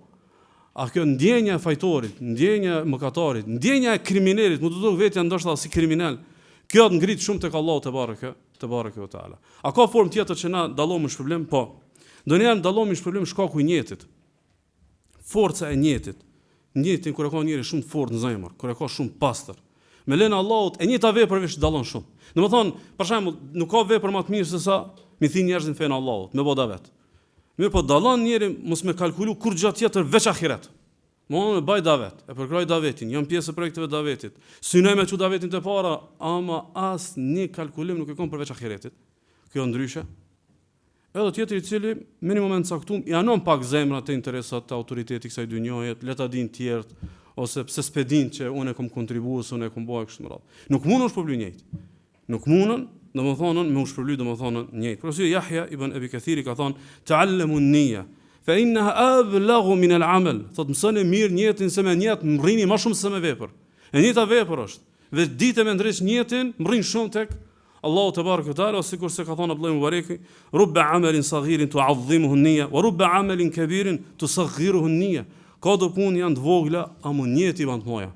Speaker 1: A kjo ndjenja e fajtorit, ndjenja e mëkatarit, ndjenja e kriminalit, më të duk vetja ndoshta si kriminal, kjo të ngrit shumë tek Allahu te bareke ve taala. A ka formë tjetër që na dallohem në shpërblim? Po. Ndonjëherë dallohem në shpërblim shkaku i njetit. Forca e njetit. Njetin kur e ka njëri shumë të fortë në zemër, kur e ka shumë pastër. Me lenë Allahut e njëjta vepër veç dallon shumë. Domethënë, për shembull, nuk ka vepër më të mirë se sa mi thin njerëzin fen Allahut, me boda vet. Mirë, po dallon njëri mos me kalkulu kur gjatë tjetër veç ahiret. Mo me baj davet, e përkroj davetin, jam pjesë e projekteve davetit. Synoj me çu davetin të para, ama as një kalkulim nuk e kam për veç ahiretit. Kjo ndryshe. Edhe tjetër i cili me një moment caktuar i anon pak zemrat e interesat të autoritetit kësaj dynjaje, le ta din të tjerë ose pse s'pe din që unë kam kontribuar, unë kam bëu kështu më radh. Nuk mundon shpërbly njëjtë. Nuk mundon, domethënë me u shpërbly domethënë njëjtë. Profesor Yahya ibn Abi Kathir ka thonë ta'allamu an-niyya fa innaha ablaghu min al-amal. Thot mësoni mirë njëtin se me njët mrrini më shumë se me vepër. E njëjta vepër është. Dhe ditë me ndresh njëtin mrrin shumë tek Allahu te bareke taala, sikur se ka thonë Abdullah Mubareki, rubba amalin saghirin tu'azzimuhu an-niyya wa rubba amalin kabirin tusaghiruhu an-niyya. Ka do punë janë të vogla, ama njëti ban të mëdha.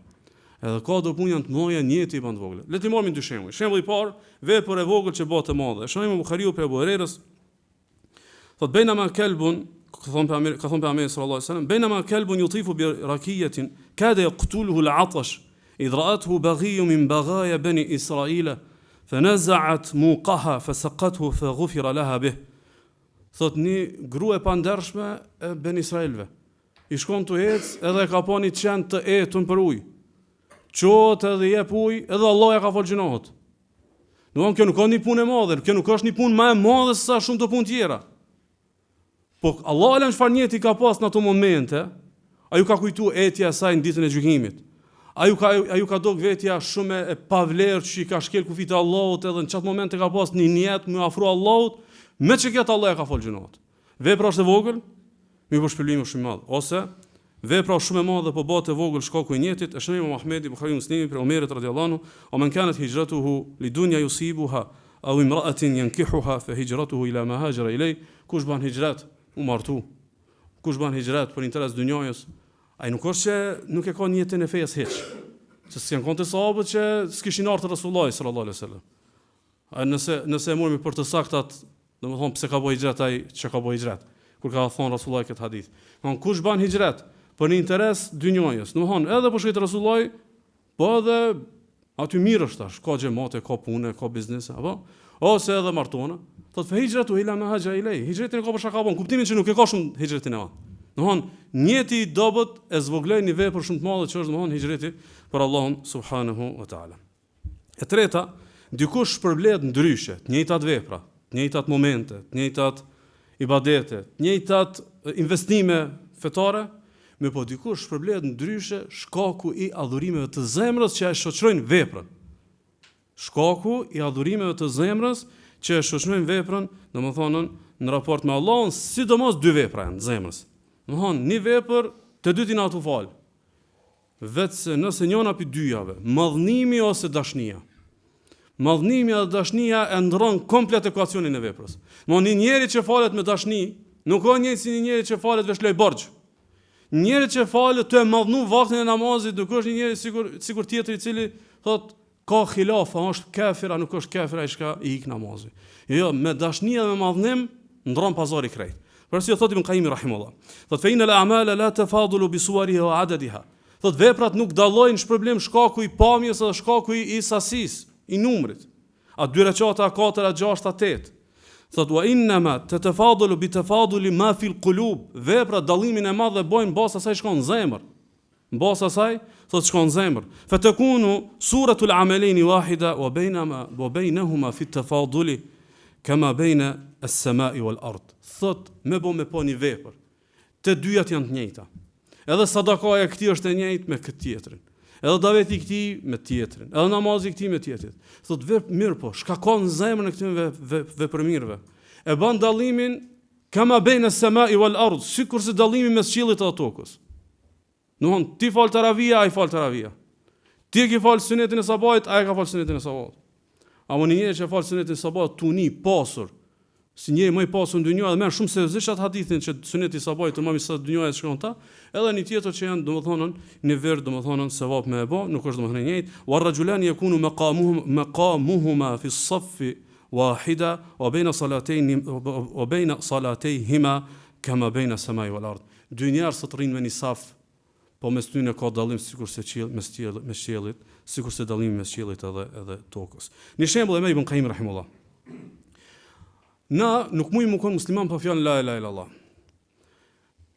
Speaker 1: Edhe ka do punë janë të mëdha, njëti ban të vogla. Le të marrim dy shembuj. Shembulli i parë, vepër e vogël që bëhet e madhe. Shembull Buhariu pe Abu Hurairës. Thot bainama kalbun, ka thonë pejgamberi sallallahu alaihi wasallam, bainama kalbun yutifu bi rakiyatin kada yaqtuluhu al-'atash idh ra'athu baghiy min baghaya bani Israila fanaza'at muqaha fasaqathu faghfira laha bih. Thot një grua e pandershme e ben Israelve. I shkon të ecë edhe ka pa një qend të etun për ujë. Qohet edhe jep ujë, edhe Allah ja ka fal gjinohet. Domthon kjo nuk ka një punë e madhe, kjo nuk është një punë më e madhe se sa shumë të punë tjera. Po Allah alem çfarë njëti ka pas në ato momente, ai ka kujtu etja e saj në ditën e gjykimit. Ai ka dog vetja shumë e pavlerë që i ka shkel kufit e Allahut, edhe në çat momente ka pas një niyet më afro Allahut, me që këtë Allah ja ka fal gjinohet. Vepra është e vogël, mi po shpërblim shumë i madh, ose vepra shumë e madhe po bëhet e vogël shkaku i njëtit. Është Imam Ahmedi Buhariu Muslimi për Omerit radhiyallahu anhu, "O man kanat hijratuhu lidunya yusibuha aw imra'atin yankihuha fa hijratuhu ila ma hajara ilay." Kush ban hijrat u martu, kush ban hijrat për interes dunjajës, ai nuk është që nuk e ka një jetën e fejes hiç. që s'janë konte sahabët që s'kishin ardhur Resulullah sallallahu alaihi wasallam. Nëse e morëm për të saktat, domethënë pse ka bëj hijret ai që ka bëj hijret, kur ka thonë Resulullah këtë hadith. Domethënë kush bën hijret për një interes dynjojës, domethënë edhe po shkojë Resulullah, po edhe aty mirë është tash, ka xhamate, ka punë, ka biznes, apo ose edhe martona, thotë fe hijratu ila ma haja ilay. Hijretin e ka për shaka bon, kuptimin që nuk e ka shumë hijretin e vet. Domethënë njëti i dobët e zvogloi një vepër shumë të madhe që është domethënë hijreti për Allahun subhanahu wa taala. E treta, dikush shpërblet ndryshe, të njëjtat vepra, të njëjtat momente, të njëjtat ibadete, të njëjtat investime fetare, me po dikush shpërblet ndryshe shkaku i adhurimeve të zemrës që e shoqërojnë veprën. Shkaku i adhurimeve të zemrës që e shoqërojnë veprën, domethënë në raport me Allahun, sidomos dy vepra janë të zemrës. Domethënë një vepër të dyti na tu fal. Vetëse nëse njëna pi dyjave, madhnimi ose dashnia. Madhnimi dhe dashnia e ndron komplet ekuacionin e veprës. Një njeri që falet me dashni, nuk ka njëjtë si një njeri që falet veç loj borxh. Njeri që falet të e madhnu vaktin e namazit, nuk është një njeri sikur tjetër i cili thot ka khilafa, është kafir, a nuk është kafir ai që i ik namazit. Jo, me dashni dhe me madhnim ndron pazari krejt. Përsi thot Ibn Qayyim rahimullah. Thot fe inal a'mala la tafadulu bi suwariha wa adadiha. Thot veprat nuk dallojnë shpërblim shkaku i pamjes dhe shkaku i sasisë, i numrit. A 2 recata, a 4, a 6, a 8. Thot wa innama tatafadalu bi tafaduli ma fi al-qulub. Vepra dallimin e madh e bojnë mbas asaj shkon në zemër. Mbas asaj thot shkon në zemër. Fa takunu suratul amalayn wahida wa bainahuma fi at-tafaduli kama baina as-sama'i wal-ard. Thot me po një vepër. Të dyjat janë të njëjta. Edhe sadakaja e këtij është e njëjtë me këtë tjetrin. Edhe daveti i këtij me tjetrin. Edhe namazi i këtij me tjetrin. Thot mirë po, shkakon zemrën e këtyre veprëmirëve. E bën dallimin kama baina as-sama'i wal-ard, sikurse dallimi mes qiellit dhe tokës. Domthon ti fal taravia, ai fal taravia. Ti që fal sunetin e sabahit, ai ka fal sunetin e sabahit. Apo një njeri që fal sunetin e sabahit tuni pasur, si njëri më i pasur në dynjë, dhe merr shumë seriozisht atë hadithin që suneti i sabahit më sa dynjaja shkon ta, edhe një tjetër që janë domethënë në ver domethënë sevap me e bë, nuk është domethënë njëjtë. Wa rajulan yakunu maqamuhuma fi as-saff wahida wa bayna salatayhima kama bayna as-sama'i wal-ard. Dy njerëz të rrinë me një saf, po mes tyre ka dallim sikurse mes qiellit, sikurse dallimi mes qiellit edhe tokës. Një shembull e merr Ibn Qayyim rahimullah. Na nuk mujmë më konë musliman pa fjalën la ilaha illallah.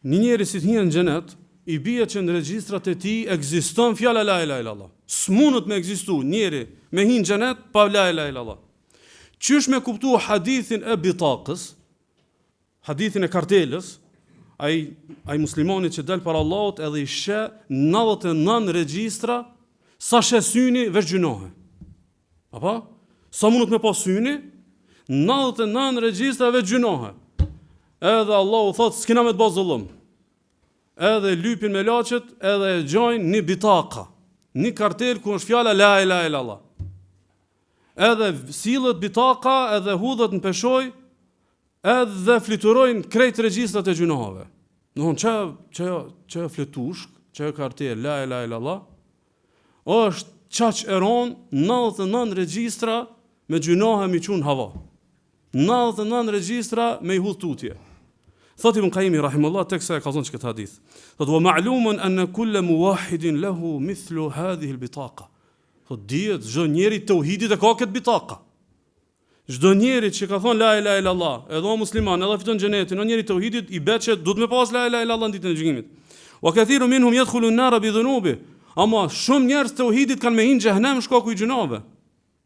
Speaker 1: Një njeri si të hien në xhenet, i bie që në regjistrat e tij ekziston fjala la ilaha illallah. S'munët me ekzistu njeri me hin në xhenet pa la ilaha illallah. Qysh me kuptu hadithin e bitaqës, hadithin e kartelës, ai muslimani që del para Allahut edhe i sheh 99 regjistra sa sheh syni veç gjunohe. Apo? Sa munët me pas syni? 99 regjistrave gjunohe. Edhe Allahu thot s'kena me të bëj zullum. Edhe lypin me laçet, edhe e gjojnë një bitaka, një kartel ku është fjala la ilaha illallah. Edhe sillet bitaka, edhe hudhet në peshoj, edhe fluturojnë krejt regjistrat e gjunohave. Domthon ç'a fletush, ç'a kartel la ilaha illallah, është çaq eron 99 regjistra me gjunohe mi çun hava. 99 regjistra me i hudh tutje. Thot Ibn Qayyim rahimullah teksa e ka thonë këtë hadith. Thot wa ma'lumun anna kull muwahhidin lahu mithlu hadhihi al-bitaqa. Thot dihet çdo njeri tauhidit e ka këtë bitaka. Çdo njeri që ka thonë la ilaha illallah, edhe musliman, edhe fiton xhenetin, njeri tauhidit i bet që duhet me pas la ilaha illallah në ditën e gjykimit. Wa kathiru minhum yadkhulu an-nar bi dhunubi. Ama shumë njerëz tauhidit kanë me hin xhehenem shkaku i gjunave.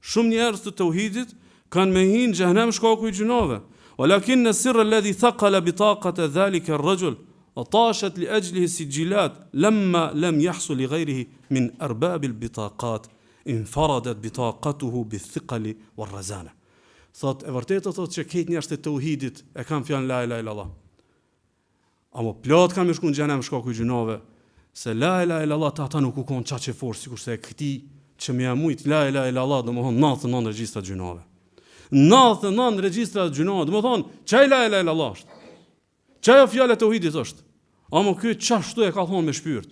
Speaker 1: Shumë njerëz të tauhidit kanë me hin xhehenem shkaku i gjunave. ولكن السر الذي ثقل بطاقة ذلك الرجل وطاشت لأجله السجلات لما لم يحصل لغيره من أرباب البطاقات انفردت بطاقته بالثقل والرزانة. Thot e vërtetë thot që këtë njerëz të tauhidit e kanë fjalën la ilaha illallah. Amo plot kanë me shku në xhenem shkaku i gjunave, se la ilaha illallah ata nuk u kon çaqe fortë sikurse këtij që më jamujt la ilaha illallah domthon 99 regjistra gjunave. 99 regjistra gjunave, domthon çaj la ilaha illallah është. Çaj fjala e tauhidit është. Amo ky çashtu e ka thonë me shpirt.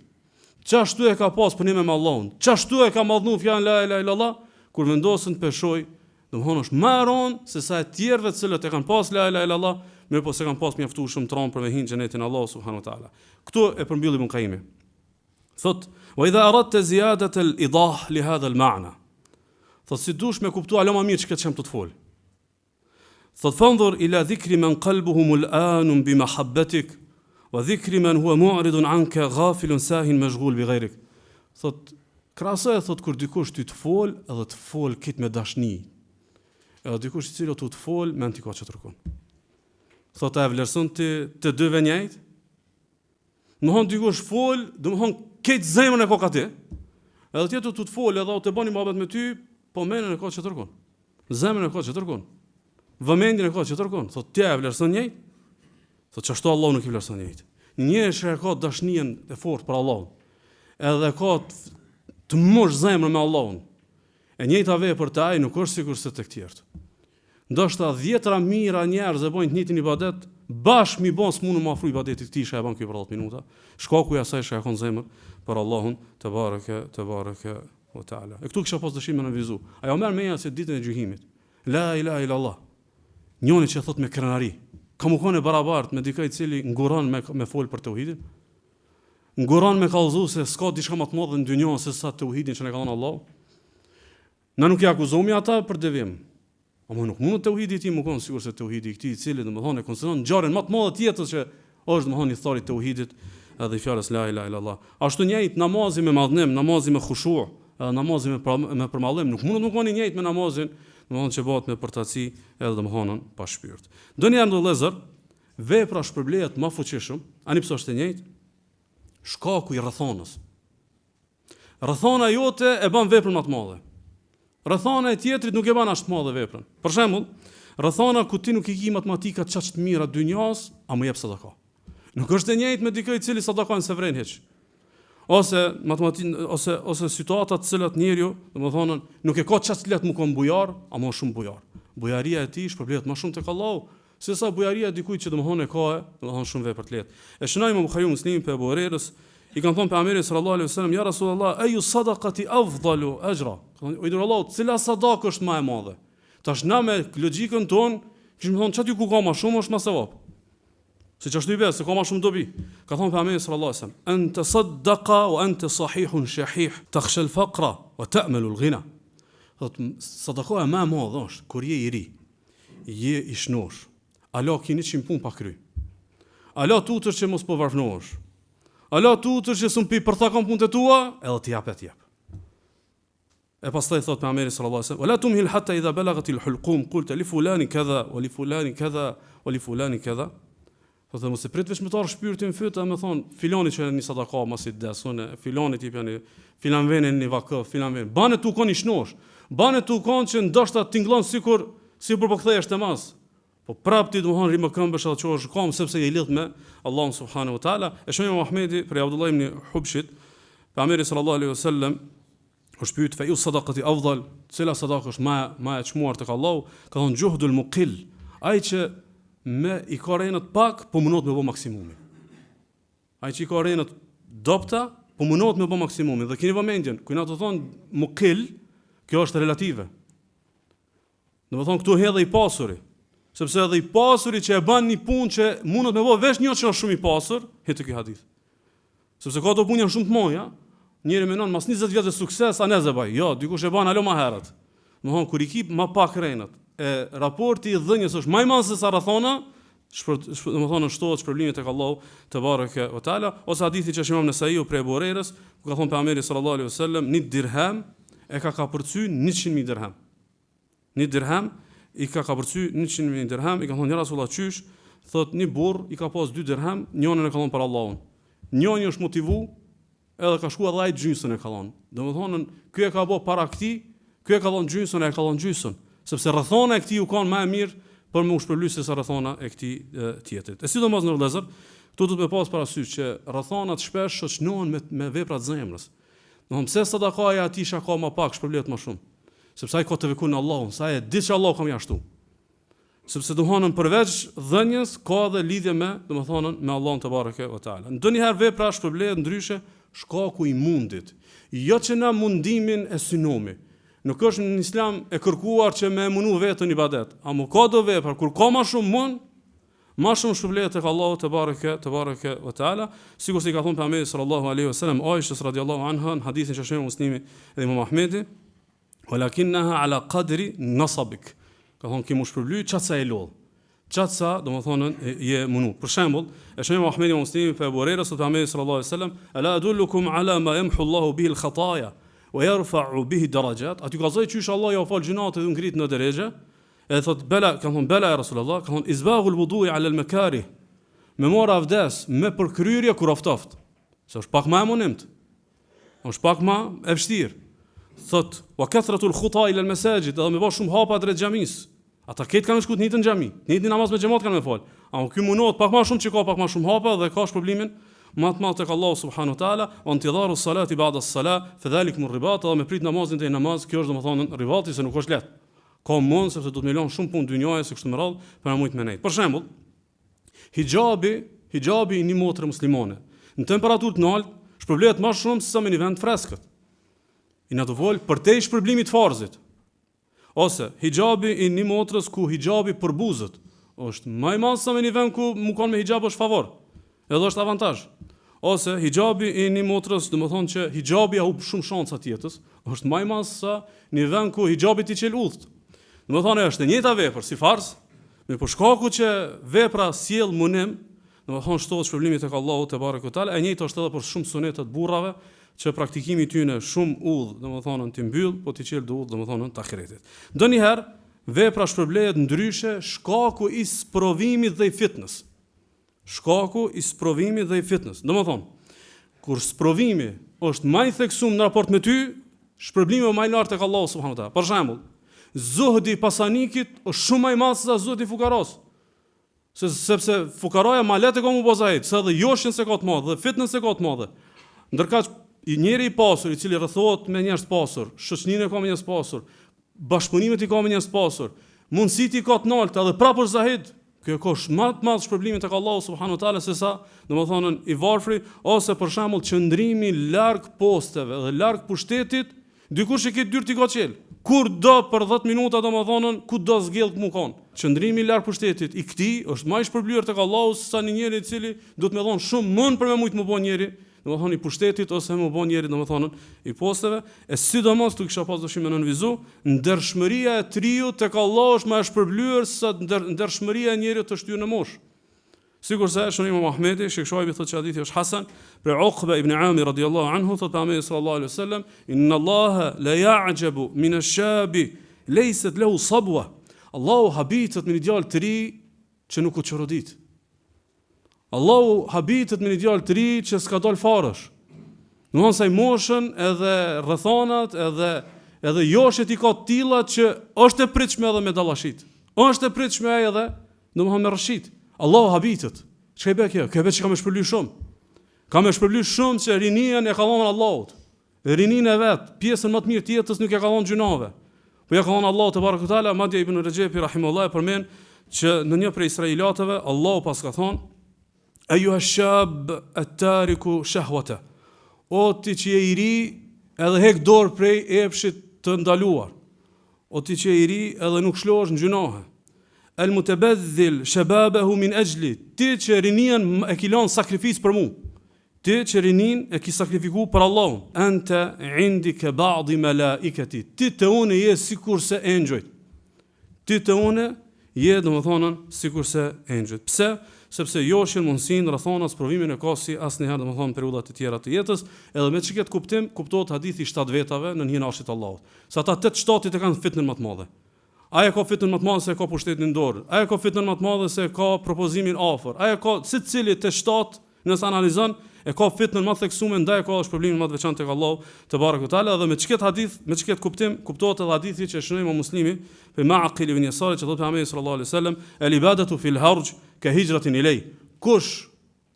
Speaker 1: Qashtu e ka pas punime me Allahun, qashtu e ka madhnu fjalën la ilaha illallah, kur vendosën të peshoj, domthonë është më rënd se sa të tjerëve të cilët e kanë pas la ilaha illallah, mirë po se kanë pas mjaftuar shumë tron për me hinë xhenetin Allah subhanahu wa taala. Ktu e përmbylli Ibn Qayyim. Thot: "Wa idha aradta ziyadat al-idah li hadha al-ma'na." Thot si dush me kuptu alo më mirë çka çam të fol. Thot fanzur ila dhikri man qalbuhu mul'an bi mahabbatik wa dhikri man huwa mu'ridun anka ghafilun sahin mashghul bi ghayrik. Thot krasoj thot kur dikush ty të fol edhe të fol kit me dashni. Edhe dikush i cili të fol me anti ka çetërkon. Thot a vlerëson të dyve njëjtë? Domthon dikush fol, domthon këtë zemrën e ka ti. Edhe tjetër të fol edhe të bëni mohabet me ty, po mendën e ka çetërkon. Zemrën e ka çetërkon. Vëmendjen e ka çetërkon. Thot ti a vlerëson njëjtë? Thot çashtu Allahu nuk i vlerëson njëjtë. Njëri ka dashnin e fortë për Allahun. Edhe ka të mosh zemrën me Allahun. E njëjta vepër të ai nuk është sikur se të tjerët. Ndoshta 10 mijëra njerëz e bojnë të njëjtin ibadet, bashkë mi bën s'mund të më afroj ibadetit të tij, e bën për 10 minuta. Shkaku i asaj është ka zemër për Allahun te bareke ve taala. E këtu kisha pas dëshirë me nënvizu. Ajo merr meja se ditën e gjykimit. La ilaha illallah. Njëri që thot me krenari, kam u qenë barabart me dikaj i cili nguron me fol për tauhidin. Nguron me kallëzu se s'ka diçka më të madhe në dynjë se sa tauhidin që ne ka dhënë Allahu. Na nuk i akuzojmë ata për devim. Ama nuk mund tauhidi ti më kon sikur se tauhidi i këtij i cili domethënë e konsideron ngjarjen më të madhe tjetër që është domethënë i thorit tauhidit edhe i fjalës la ilaha illallah. Ashtu njëjtë namazi me madhnim, namazi me khushu', namazi me përmallim nuk mund të koni njëjtë me namazin, domethënë që bëhet me përtaci edhe domethënë pa shpirt. Doni janë vëllezër, vepra shpërblehet më fuqishëm, ani pse është e njëjtë, shkaku i rrethonës. Rrethona jote e bën veprën më të madhe. Rrethona e tjetrit nuk e bën as të madhe veprën. Për shembull, rrethona ku ti nuk i ke matematika çaq të mira dynjas, a më jep sadaka. Nuk është e njëjtë me dikë i cili sadakon se vren hiç. Ose matematikë ose situata të cilat njeriu, domethënë, nuk e ka çaq të lehtë më kon bujar, a më shumë bujar. Bujaria e tij shpërblet më shumë tek Allahu, sesa bujaria e dikujt që domethënë e ka, domethënë shumë vepër të lehtë. E shënojmë Buhariu Muslimi për Abu Hurairës, i kanë thënë pejgamberit sallallahu alaihi wasallam, ja Rasulullah, ayu sadaqati afdalu ajra. O i Allahu, cila sadaka është më e madhe? Tash na me logjikën tonë, kishim thonë çati ku ka më shumë është më sevap. Siç ashtu i bie se ka më shumë dobi. Ka thënë pejgamberi sallallahu alaihi wasallam, anta saddaqa wa anta sahihun shahih, takhsha al-faqra wa ta'malu al-ghina. Sadaka më e madhe është kur je i ri, je i shnosh. Alo keni çim punë pa kry. Alo tutësh që mos po varfnohesh. Alo tutësh që s'un pi për ta kon punët e tua, edhe ti jap. E pastaj thot pejgamberi sallallahu alaihi wasallam, "Wala tumhil hatta idha balagat al-hulqum qulta li fulani kadha wa li fulani kadha wa li fulani kadha." Thotë mos e prit veç me tar shpirtin fyta, më thon, filani që në sadaka mos i desun, filani tip janë filan vënë në vakë, filan vën. Banë tu koni shnosh. Banë tu kon që ndoshta tingëllon sikur po kthehesh te mas. Po prap ti domthon rrim këmbësh atë çosh kom sepse je lidh me Allahun subhanahu wa taala. E shohim Muhamedi për Abdullah ibn Hubshit, pejgamberi sallallahu alaihi wasallam është pyet fa sadaqati afdal, cila sadaka është më e çmuar tek Allahu? Ka thonë juhdul muqil, ai që me i ka rënët pak, po mundohet me bë maksimumin. Ai që i ka rënët dopta, po mundohet me bë maksimumin. Dhe keni vëmendjen, kur na të thonë muqil, kjo është relative. Domethënë këtu hedhë i pasuri, sepse edhe i pasuri që e bën një punë që mundet me bë veç një që është shumë i pasur, hetë ky hadith. Sepse ka ato punë janë shumë të mëdha, njëri mendon mas 20 vjet të sukses, a ne zebaj. Jo, dikush e bën alo më herët. Domethënë kur i kip më pak rënët, e raporti i dhënjes është më i madh se sa rrethona, domethënë shtohet shpërblimi tek Allahu te bareke ve taala, ose hadithi që shimam në Sahih për Abu Hurairës, ku ka thënë pejgamberi sallallahu alaihi wasallam, një dirham e ka kapërcy 100.000 dirham. Një dirham i ka kapërcy 100.000 dirham, i ka thonë ja Rasulullah çysh, thot një burr i ka pas 2 dirham, njërin e ka dhënë për Allahun. Njëri është motivu, edhe ka shkuar edhe ai gjysën e ka dhënë. Domethënë ky e ka bë para këtij, ky e ka dhënë gjysën, e ka dhënë gjysën, sepse rrethona e këtij u kanë më e mirë për më u shpërblyer se sa rrethona e këtij tjetrit. E sidomos në vëllezër, këtu do të pas parasysh që rrethonat shpesh shoqënohen me vepra të zemrës. Domethënë pse sadakaja atij shaka më pak shpërblet më shumë? Sepse ai ka të vekun në Allahun, sa e di që Allahu ka mjaftu. Sepse domethënë përveç dhënjes ka edhe lidhje me, domethënë me Allahun te bareke ve taala. Ndonjëherë vepra shpërblet ndryshe shkaku i mundit. Jo që na mundimin e synomi. Nuk është në Islam e kërkuar që me mundu vetën ibadet. A mu ka do vepër, kur ka ma shumë mund, ma shumë shpërblet tek Allahu te bareke ve taala, sikur si ka thënë pejgamberi sallallahu alaihi wasallam Aishës radhiyallahu anha në hadithin që shënon Muslimi dhe Imam Ahmedi, "Walakinaha ala qadri nasabik." Ka thonë ki mu shpërbly çat sa e lodh. Çat sa, domethënë je mundu. Për shembull, e shënon Ahmedi Muslimi pe Abu Huraira pejgamberi sallallahu alaihi wasallam, "Ala adullukum ala ma yamhu Allahu bihi al-khataya wa yarfa'u bihi darajat." Aty ka thënë qysh Allah ja fal gjunat dhe ngrit në drejtë. E thot bela, ka thonë bela e Rasulullah, ka thonë izbaghul wudu'i ala al-makarih. Me mora avdes, me përkryrje kur oftoft. Se është pak më e monimt. Është pak më e vështirë. Thot wa kathratul khuta ila al-masajid, edhe me bësh shumë hapa drejt xhamis. Ata këtë kanë shkuar në xhami, në namaz me xhamat kanë me fal. A ky mundohet pak më shumë që ka pak më shumë hapa dhe ka shpërblimin më të madh tek Allahu subhanahu wa taala, wa intidharu as-salati ba'da as-salah, fadhalikum ar-ribat, dhe me prit namazin te namaz, kjo është domethënë ribati se nuk është lehtë. Ka mund sepse do të më lën shumë punë dynjaje se kështu me radhë për shumë më nejt. Për shembull, hijabi i një motre muslimane në temperaturë të lartë shpërblet më shumë se sa në një vend freskët. I na dovol për te shpërblimit të farzit. Ose hijabi i një motrës ku hijabi për buzët është më i madh se në një vend ku mu kanë me hijab është favor. Edhe është avantazh. Ose hijabi i një motrës, domethënë që hijabi ja hub shumë shansa të jetës, është më i madh se në vend ku hijabi ti çel udhët. Domethënë është e njëjta vepër si farz, me për shkaku që vepra sjell munim, domethënë shtohet shpërblimi tek Allahu te bareke taala, e njëjta është edhe për shumë sunete të burrave që praktikimi i tyre shumë udhë, domethënë ti mbyll, po ti çel udhë, domethënë te ahiretit. Ndonjëherë vepra shpërblehet ndryshe shkaku i sprovimit dhe i fitness. Shkaku i sprovimit dhe i fitness. Domethënë, kur sprovimi është më i theksuar në raport me ty, shpërblimi është më i lartë tek Allahu subhanahu wa taala. Për shembull, zuhdi pasanikit është shumë më i madh se zuhdi fukaros. Sepse fukaraja më lehtë ka më bozait, se edhe joshin se ka të madh dhe fitness se ka të madh. Ndërkaq njëri i pasur i cili rrethohet me njerëz të pasur, shoqërinë ka me njerëz të pasur, bashkëpunimet i ka me njerëz të pasur, mundësitë i ka të larta dhe prapë është zahid. Kjo ka më të madh shpërblimin tek Allahu subhanahu wa taala se sa, domethënë i varfri ose për shembull qëndrimi larg posteve dhe larg pushtetit, dikush e ke dyrt i ka çel. Kur do për 10 minuta domethënë ku do zgjell mu kon. Qëndrimi larg pushtetit i këtij është më i shpërblyer tek Allahu se sa një njeri i cili do të më dhon shumë mund për me shumë më bën njeri, domethënë i pushtetit ose më bën njeri domethënë i posteve, e sidomos tu kisha pas dëshim me nënvizu, ndershmëria e triu tek Allahu është më e shpërblyer se ndershmëria e njerit të shtyrë në moshë. Sigurisht se Imam Ahmedi, Sheikh Shuaibi thotë që hadithi është hasan, për Uqba ibn Amir radhiyallahu anhu thotë Pejgamberi sallallahu alaihi wasallam, inna Allaha la ya'jabu min ash-shabi laysat lahu sabwa. Allahu habitet me një djalë të ri që nuk u çorodit. Allahu habitet me një djalë të ri që s'ka dal farësh. Domthon sa i moshën edhe rrethonat edhe joshet i ka të tilla që është e pritshme edhe me dallashit. Është e pritshme edhe domthon me rrshit. Allahu habitet. Çka i bë kjo? Kjo vetë që ka më shpërbly shumë. Ka më shpërbly shumë që rinian e ka dhënë Allahut. Rinin e vet, pjesën më të mirë të jetës nuk e ka dhënë gjunave. Po ja ka dhënë Allahu te barekuta ala, madje Ibn Rajepi rahimahullah përmend që në një prej israelatëve Allahu pas ka thonë ayyuha shab at-tariku shahwata. O ti që je i ri, edhe hek dorë prej epshit të ndaluar. O ti që je i ri, edhe nuk shlohesh në gjunahe. El mutabadhil shababahu min ajli, ti që rinin e ki lënë sakrificë për mua. Ti që rinin e ki sakrifikuar për Allahun. Anta indika ba'd malaikati, ti te unë je sikurse engjëjt. Ti te unë je domethënë sikurse engjëjt. Pse? Sepse joshin mundsinë rrethonas provimin e ka si asnjëherë domethënë periudha të tjera të jetës, edhe me çiket kuptim kuptohet hadithi 7 vetave në një nashit të Allahut. Sa ata 8 shtatit e kanë fitnën më të madhe. Ai ka fitnën më të madhe se ka pushtetin në dorë. Ai ka fitnën më të madhe se ka propozimin afër. Ai ka secili të shtat nëse analizon e ka fitnën më theksuar ndaj ka problemin më të veçantë tek Allahu te barekuta ala dhe me çiket hadith, me çiket kuptim kuptohet edhe hadithi që shënoi Muslimi pe Ma'qil ibn Yasar që thotë Muhamedi sallallahu alaihi wasallam el ibadatu fil harj ka hijratin ilay. Kush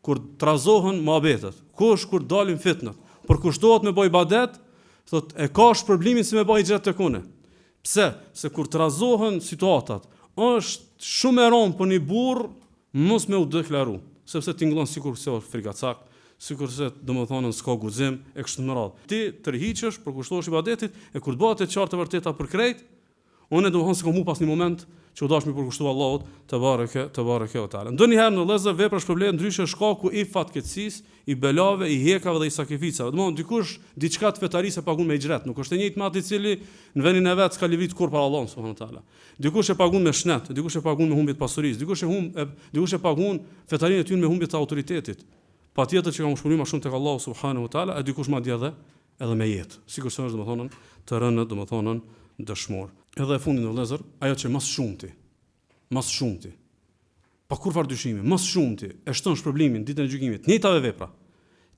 Speaker 1: kur trazohen mohabetet, kush kur dalin fitnat, por kushtohet me bëj ibadet, thotë e ka shpërblimin si me bëj hijrat tek unë. Pse? Se kur trazohen situatat, është shumë e rëndë për një burr mos me u deklaru, sepse tingëllon sikur se është frikacak, sikurse domethënë s'ka guxim e kështu me radhë. Ti tërhiqesh, përkushtohesh ibadetit e kur bëhet e qartë vërteta për krejt, unë domethënë s'kam mu pas një moment që u dash mi përkushtu Allahut te bareke o taala. Ndonjëherë në vëllezër vepra shpërblet ndryshe shkaku i fatkeqësisë, i belave, i hekave dhe i sakrificave. Domethënë dikush diçka të fetarisë e pagun me hijret, nuk është e njëjtë me atë i cili në vendin e vet s'ka lëvit kur para Allahut subhanahu wa taala. Dikush e pagun me shnet, dikush e pagun me humbje të pasurisë, dikush e pagun fetarinë e tyre me humbje të autoritetit. Patjetër që kam shpërblim më shumë tek Allahu subhanahu wa taala, e dikush madje edhe me jetë. Sigurisht është domethënë të rënë domethënë dëshmor. Edhe e fundin në vëllezër, ajo që mas shumti, pa kur farë dyshimi, mas shumti e shton shpërblimin ditën e gjykimit, të njëjtave vepra,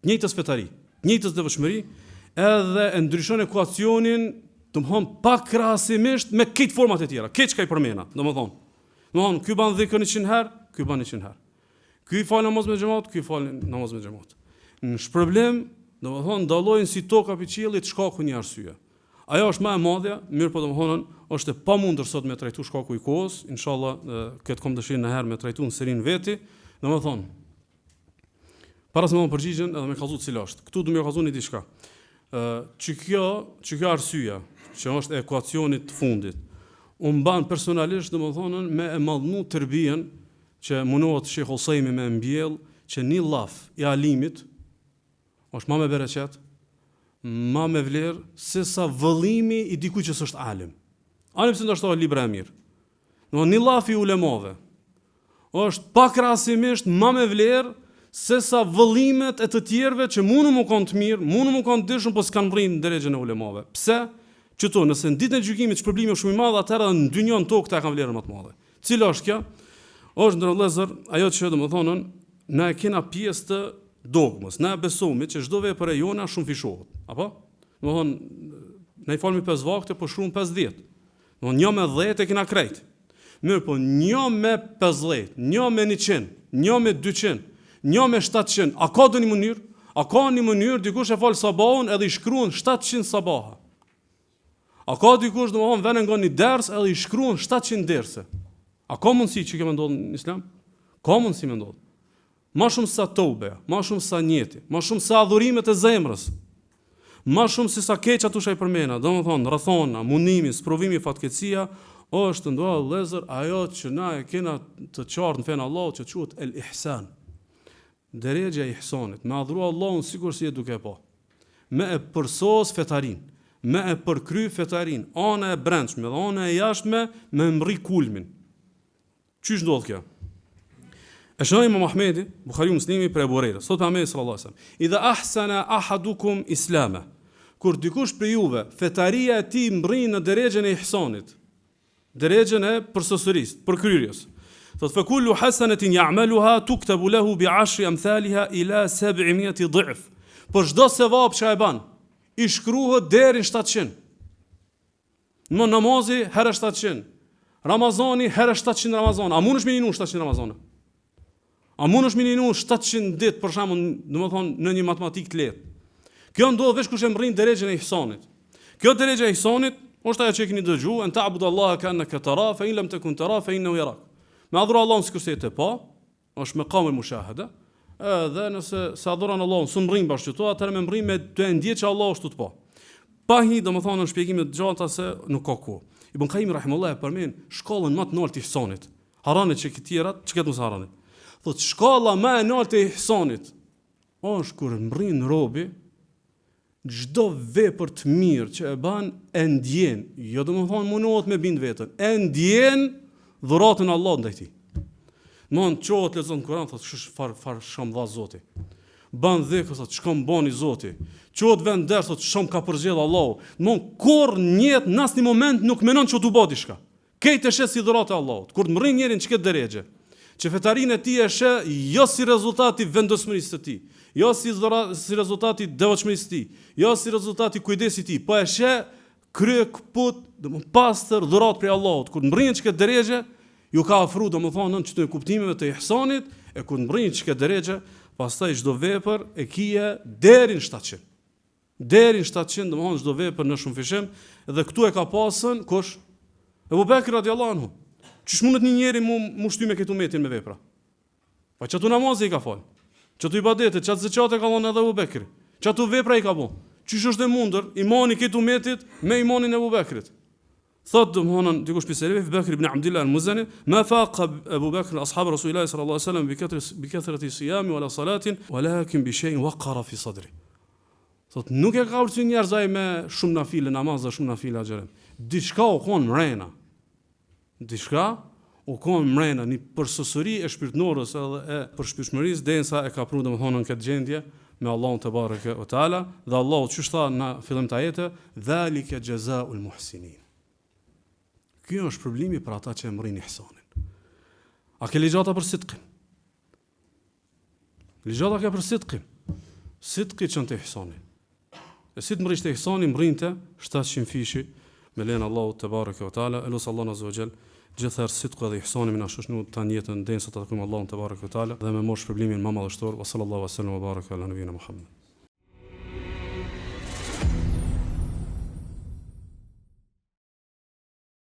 Speaker 1: të njëjtës fetari, të njëjtës devotshmëri, edhe e ndryshon ekuacionin, domethënë pa krahasimisht me këtë format e tjera, këtë çka i përmena, domethënë ky ban dhikën 100 herë, ky ban 100 herë. Ky fal namaz me xhamat, ky fal namaz me xhamat. Në shpërblim, domethënë dallojnë si toka pi qiellit shkaku një arsye. Ajo është më e madhja, mirë po domethënë është e pamundur sot me trajtu shkaku i kohës, inshallah këtë kom dëshirë në herë me trajtu në serin veti, domethënë para se më përgjigjen edhe me kallëzu cila është. Këtu do më kallëzoni diçka. Që kjo arsyeja, që është ekuacioni të fundit, u mban personalisht domethënë me e mallnu tërbien që mundohet Sheikh Husajmi me mbjell që një llaf i alimit është më me bereqet, ma me vlerë se sa vëllimi i dikujt që s'është alim. Alim se ndoshta është libra e mirë. Një llaf i ulemave është pakrahasimisht ma me vlerë se sa vëllimet e të tjerëve që mundu më kanë të mirë, mundu më kanë dëshëm, po s'kanë mbrinë në drejtën e ulemave. Pse? Qëto, nëse në ditën e gjykimit shpërblimi është shumë i madh, atëherë në dynjon tokë ta kanë vlerën më të madhe. Cila është kjo? Është ndër vëllezër ajo që domethënë na e kena pjesë të dogmës, na besojmë që çdo vepër e jona shumë fishohet. Apo? Domethënë ne i falmi 5 vakte, po shkruan 50. Domethënë 1 me 10 e kena krejt. Mirë, po 1 me 50, 1 me 100, 1 me 200, 1 me 700, a ka një mënyrë? A ka një mënyrë dikush e fal sabahun edhe i shkruan 700 sabaha? A ka dikush domethënë vjen nga një ders edhe i shkruan 700 derse? A ka mundësi që kjo ndodh në Islam? Ka mundësi më ndodh. Ma shumë sa tobe, ma shumë sa njeti, ma shumë sa adhurimet e zemrës, ma shumë se sa keq atush ai përmena, domethënë rrethona, mundimi, sprovimi, fatkeqësia, është ndoa vëllezër ajo që na e kena të qartë në fenë Allahut që quhet el ihsan. Drejja e ihsanit, me adhuru Allahun sikur si e duke pa. Me e përsos fetarin, me e përkry fetarin, ana e brendshme dhe ana e jashtme me mri kulmin. Çish ndodh kjo? E shënoi Imam Ahmedi, Buhariu Muslimi për Abu Huraira, sot Muhamedi sallallahu alaihi wasallam, idha ahsana ahadukum islama. Kur dikush për juve fetaria e tij mbrin në drejën e ihsanit, drejën e përsosërisë, përkryrjes. Thot fa kullu hasanatin ya'maluha tuktabu lahu bi 10 amthaliha ila 700 dhif. Për çdo sevap që e bën, i shkruhet deri në 700. Në namazi herë 700. Ramazani herë 700 Ramazan. A mundesh me ninu 700 Ramazane? A mundesh me ninu 700 ditë për shembull, domethënë në një matematikë të lehtë. Kjo ndodh veç kush e mrin drejën e ihsanit. Kjo drejja e ihsanit është ajo që e keni dëgjuar, en ta'budallaha ka'annaka tara fa in lam takun tara fa innahu yarak. Me adhuru Allahun sikur se të pa, është maqam al-mushahada. Edhe nëse sa adhuron Allahun, s'u mrin bashkë to, atëherë më mrin me të ndjetë që Allahu është të pa. Pa hi domethënë në shpjegime të gjata se nuk ka ku. Ibn Qayyim rahimullahu përmend shkollën më të lartë të ihsanit. Haranet që të tjerat, çka mos haranet. Thot shkolla më e lartë e ihsanit është kur mrin robi çdo vepër të mirë që e bën e ndjen, jo domethënë mundohet me bind veten, e ndjen dhuratën e Allahut ndaj tij. Mon çohet lexon Kur'an thot far shom dha Zoti. Ban dhikë thot çka mbani Zoti. Çohet vend der thot shom ka përgjell Allahu. Mon kur njet në asnjë moment nuk mendon çu tu bë diçka. Këtë është si dhuratë e Allahut. Kur të mrin njërin çka drejje, që fetarinë e tij është jo si rezultati vendosmërisë së tij, jo si rezultati devotshmërisë së tij, jo si rezultati kujdesit të tij, po është krye kaput, domthon pastër dhuratë prej Allahut. Kur mbrin çka drejje, ju ka ofruar domethënë në çdo kuptimeve të ihsanit, e kur mbrin çka drejje, pastaj çdo vepër e kije deri në 700. Deri në 700 domethënë çdo vepër në shumë fishim, dhe këtu e ka pasën kush? Abu Bekri radhiyallahu anhu. Çish mundet një njeri mu shty me këtë umetin me vepra? Pa çatu namazi i ka fal. Çatu ibadete, çat zeqate ka dhënë edhe Abu Bekri. Çatu vepra i ka bën. Qysh është e mundur imani këtë umetit me imanin e Abu Bekrit? Thot domthonë dikush pisëve Abu Bekr ibn Abdullah al-Muzani, ma faqa Abu Bekr ashab Rasulillah sallallahu alaihi wasallam bi kathrati siyam wala salatin, walakin bi shay'in waqara fi sadri. Thot nuk e ka urtësi njerëzaj me shumë nafile namaz dhe shumë nafile xherem. Diçka u kon mrena. Diçka u kon mrena një përsosuri e shpirtënorës edhe e përshpirtshmërisë derisa e ka pru domthonë në këtë gjendje me Allahun te bareke ve taala dhe Allahu çu tha në fillim të ajete dhalika jazaa'ul muhsinin. Ky është problemi për ata që e mrin ihsanin. A ke ligjata për sidqin? Ligjata ka për sidqin. Sidqi çon te ihsani. E si të mrish te ihsani mrinte 700 fishi me len Allahu te bareke ve taala. Elus Allahu azza wa jall gjithër sidqu dhe ihsani me na shoshnu tan jetën derisa të takojmë Allahun te bareke ve taala dhe me mosh problemin më madhështor. Sallallahu alaihi wasallam wa baraka ala nabiyina Muhammad.